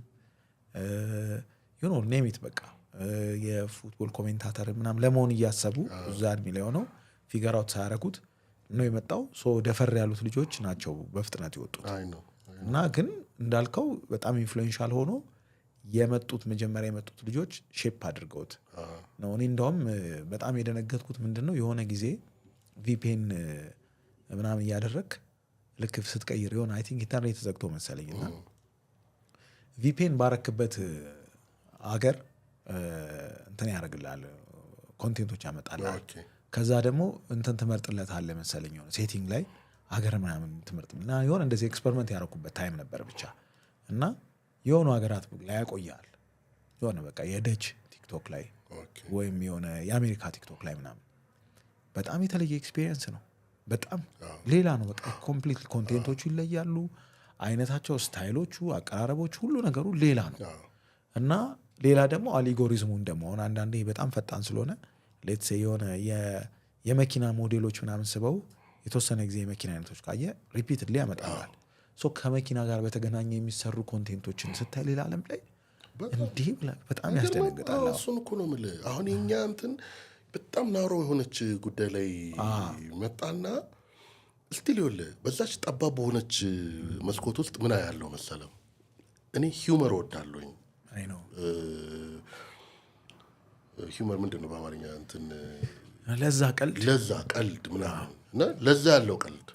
ኔሚት በቃ የፉትቦል ኮሜንታተር ምናምን ለመሆን እያሰቡ እዛ እድሜ ላይ ሆነው ፊገር አውት ሳያረጉት ነው የመጣው። ደፈር ያሉት ልጆች ናቸው በፍጥነት የወጡት። እና ግን እንዳልከው በጣም ኢንፍሉዌንሻል ሆኖ መጀመሪያ የመጡት ልጆች ሼፕ አድርገውት ነው። እኔ እንደውም በጣም የደነገጥኩት ምንድነው የሆነ ጊዜ ቪፒኤን ምናምን እያደረግ ልክ ስትቀይር የሆነ አይ ቲንክ ኢንተርኔት ተዘግቶ መሰለኝና ቪፒኤን ባረክበት አገር እንትን ያደርግልሃል፣ ኮንቴንቶች ያመጣልሃል። ከዛ ደግሞ እንትን ትመርጥለታለህ መሰለኝ የሆነ ሴቲንግ ላይ አገር ምናምን ትመርጥና የሆነ እንደዚህ ኤክስፐሪመንት ያደረኩበት ታይም ነበር ብቻ። እና የሆኑ ሀገራት ላይ ያቆያል የሆነ በቃ የደች ቲክቶክ ላይ ወይም የሆነ የአሜሪካ ቲክቶክ ላይ ምናምን በጣም የተለየ ኤክስፒሪየንስ ነው። በጣም ሌላ ነው። በቃ ኮምፕሊት ኮንቴንቶቹ ይለያሉ። አይነታቸው፣ ስታይሎቹ፣ አቀራረቦቹ፣ ሁሉ ነገሩ ሌላ ነው እና ሌላ ደግሞ አሊጎሪዝሙ እንደመሆን አንዳንዴ በጣም ፈጣን ስለሆነ ሌትስ የሆነ የመኪና ሞዴሎች ምናምን ስበው የተወሰነ ጊዜ የመኪና አይነቶች ካየ ሪፒትድሊ ያመጣላል። ሶ ከመኪና ጋር በተገናኘ የሚሰሩ ኮንቴንቶችን ስታይ ሌላ ዓለም ላይ እንዲህ በጣም ያስደነግጣል። እሱን እኮ ነው የምልህ። አሁን የኛ እንትን በጣም ናሮ የሆነች ጉዳይ ላይ መጣና ስቲል ይኸውልህ በዛች ጠባብ በሆነች መስኮት ውስጥ ምን ያለው መሰለም እኔ ሂውመር ወዳለሁኝ። አይ ነው ሂውመር ምንድን ነው በአማርኛ እንትን ለዛ ቀልድ ምናምን እና ለዛ ያለው ቀልድ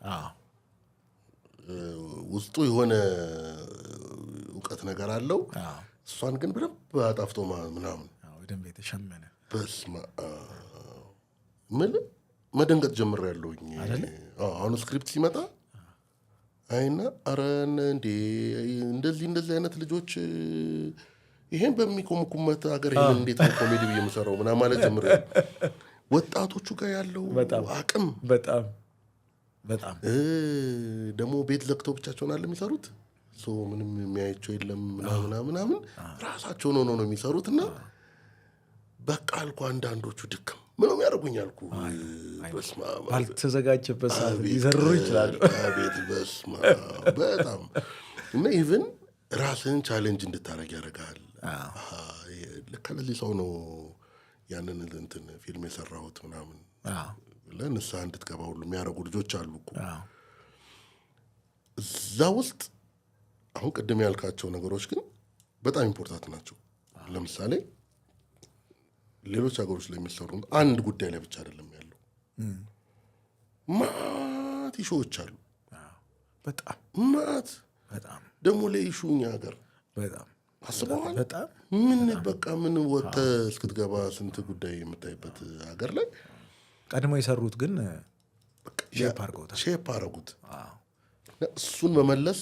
ውስጡ የሆነ እውቀት ነገር አለው። እሷን ግን በደንብ አጣፍጦ ምናምን በደንብ የተሸመነ በስመ ምን መደንገጥ ጀምሬያለሁኝ። አሁን ስክሪፕት ሲመጣ አይና አረን እንዴ እንደዚህ አይነት ልጆች ይሄን በሚቆምኩመት ሀገር ይሄን እንዴት ነው ኮሜዲ ብዬ የምሰራው ምናምን ማለት ጀምሬያለሁ። ወጣቶቹ ጋር ያለው አቅም በጣም ደግሞ ቤት ዘግተው ብቻቸውን አለ የሚሰሩት። ምንም የሚያያቸው የለም ምናምን ራሳቸው ነው የሚሰሩት። እና በቃ አልኩ አንዳንዶቹ ድክም ምንም ያደርጉኝ አልኩ። ባልተዘጋጀበት ሰዓት ሊዘርሩ ይችላሉ። ቤት በስማ በጣም እና ኢቭን ራስህን ቻሌንጅ እንድታደርግ ያደርጋል። ልክ ለዚህ ሰው ነው ያንን እንትን ፊልም የሰራሁት ምናምን ለንስሐ እንድትገባ ሁሉ የሚያደርጉ ልጆች አሉ እኮ እዛ ውስጥ። አሁን ቅድም ያልካቸው ነገሮች ግን በጣም ኢምፖርታንት ናቸው። ለምሳሌ ሌሎች ሀገሮች ላይ የሚሰሩ አንድ ጉዳይ ላይ ብቻ አይደለም ያለው፣ ማት ኢሹዎች አሉ። ማት ደግሞ ለኢሹ እኛ ሀገር አስበዋል። ምን በቃ ምን ወጥተህ እስክትገባ ስንት ጉዳይ የምታይበት ሀገር ላይ ቀድሞ የሰሩት ግን ሼፕ አረጉት። እሱን መመለስ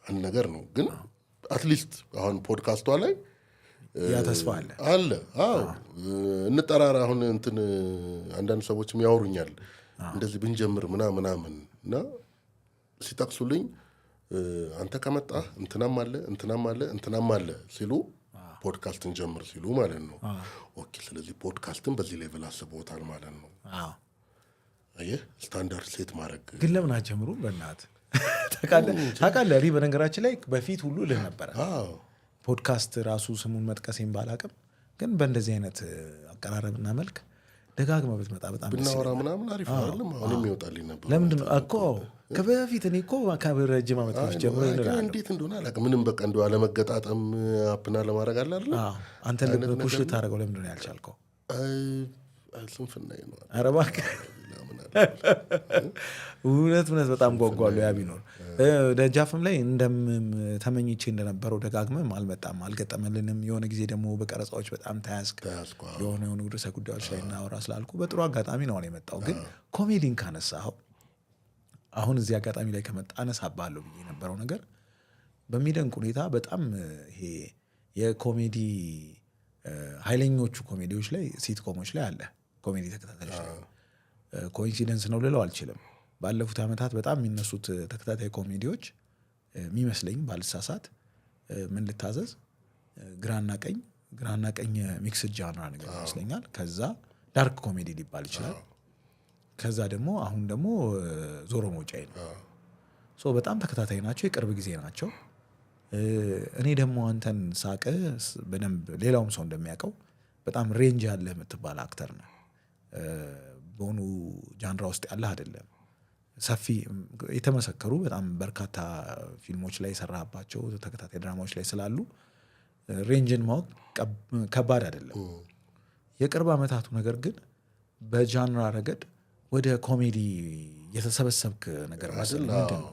አንድ ነገር ነው። ግን አትሊስት አሁን ፖድካስቷ ላይ ያ ተስፋ አለ። እንጠራራ። አሁን እንትን አንዳንድ ሰዎችም ያወሩኛል እንደዚህ ብንጀምር ምናምን እና ሲጠቅሱልኝ አንተ ከመጣህ እንትናም አለ ሲሉ ፖድካስትን ጀምር ሲሉ ማለት ነው። ኦኬ፣ ስለዚህ ፖድካስትን በዚህ ሌቭል አስበውታል ማለት ነው። አየህ፣ ስታንዳርድ ሴት ማድረግ ግን ለምን አጀምሩም? በእናትህ ታውቃለህ፣ በነገራችን ላይ በፊት ሁሉ ልህ ነበረ ፖድካስት ራሱ ስሙን መጥቀሴን ባላቅም፣ ግን በእንደዚህ አይነት አቀራረብና መልክ ደጋግመህ ብትመጣ በጣም ብናወራ ምናምን አሪፍ አይደለም? አሁንም ይወጣልኝ ነበር። ለምንድን ነው እኮ ከበፊት እኔ እኮ ከረጅም ዓመት ጀምሮ ይላል። እንዴት እንደሆነ አላውቅም። ምንም በቃ እንደው አለመገጣጠም አፕና ለማድረግ አለ አይደል? አንተ ፑሽ ልታደርገው ለምንድን ነው ያልቻልከው? ስንፍና ነው። ኧረ እባክህ እውነት በጣም ጓጓሉ። ያ ቢኖር ደጃፍም ላይ ተመኝቼ እንደነበረው ደጋግመም አልመጣም፣ አልገጠመልንም። የሆነ ጊዜ ደግሞ በቀረጻዎች በጣም ተያዝክ የሆኑ ርዕሰ ጉዳዮች ላይ እናወራ ስላልኩ በጥሩ አጋጣሚ ነው የመጣው። ግን ኮሜዲን ካነሳኸው አሁን እዚህ አጋጣሚ ላይ ከመጣ አነሳብሃለሁ ብዬ የነበረው ነገር በሚደንቅ ሁኔታ በጣም ይሄ የኮሜዲ ኃይለኞቹ ኮሜዲዎች ላይ ሲትኮሞች ላይ አለ ኮሜዲ ተከታታዮች ላይ ኮኢንሲደንስ ነው ልለው አልችልም። ባለፉት ዓመታት በጣም የሚነሱት ተከታታይ ኮሜዲዎች የሚመስለኝ ባልሳሳት ምን ልታዘዝ ግራና ቀኝ ሚክስድ ጃንራ ነገር ይመስለኛል። ከዛ ዳርክ ኮሜዲ ሊባል ይችላል። ከዛ ደግሞ አሁን ደግሞ ዞሮ መውጫዬ ነው። በጣም ተከታታይ ናቸው፣ የቅርብ ጊዜ ናቸው። እኔ ደግሞ አንተን ሳቀ በደንብ ሌላውም ሰው እንደሚያውቀው በጣም ሬንጅ ያለህ የምትባል አክተር ነህ። በሆኑ ጃንራ ውስጥ ያለህ አይደለም። ሰፊ የተመሰከሩ በጣም በርካታ ፊልሞች ላይ የሰራባቸው ተከታታይ ድራማዎች ላይ ስላሉ ሬንጅን ማወቅ ከባድ አይደለም። የቅርብ ዓመታቱ ነገር ግን በጃንራ ረገድ ወደ ኮሜዲ የተሰበሰብክ ነገር ማለት ምንድን ነው?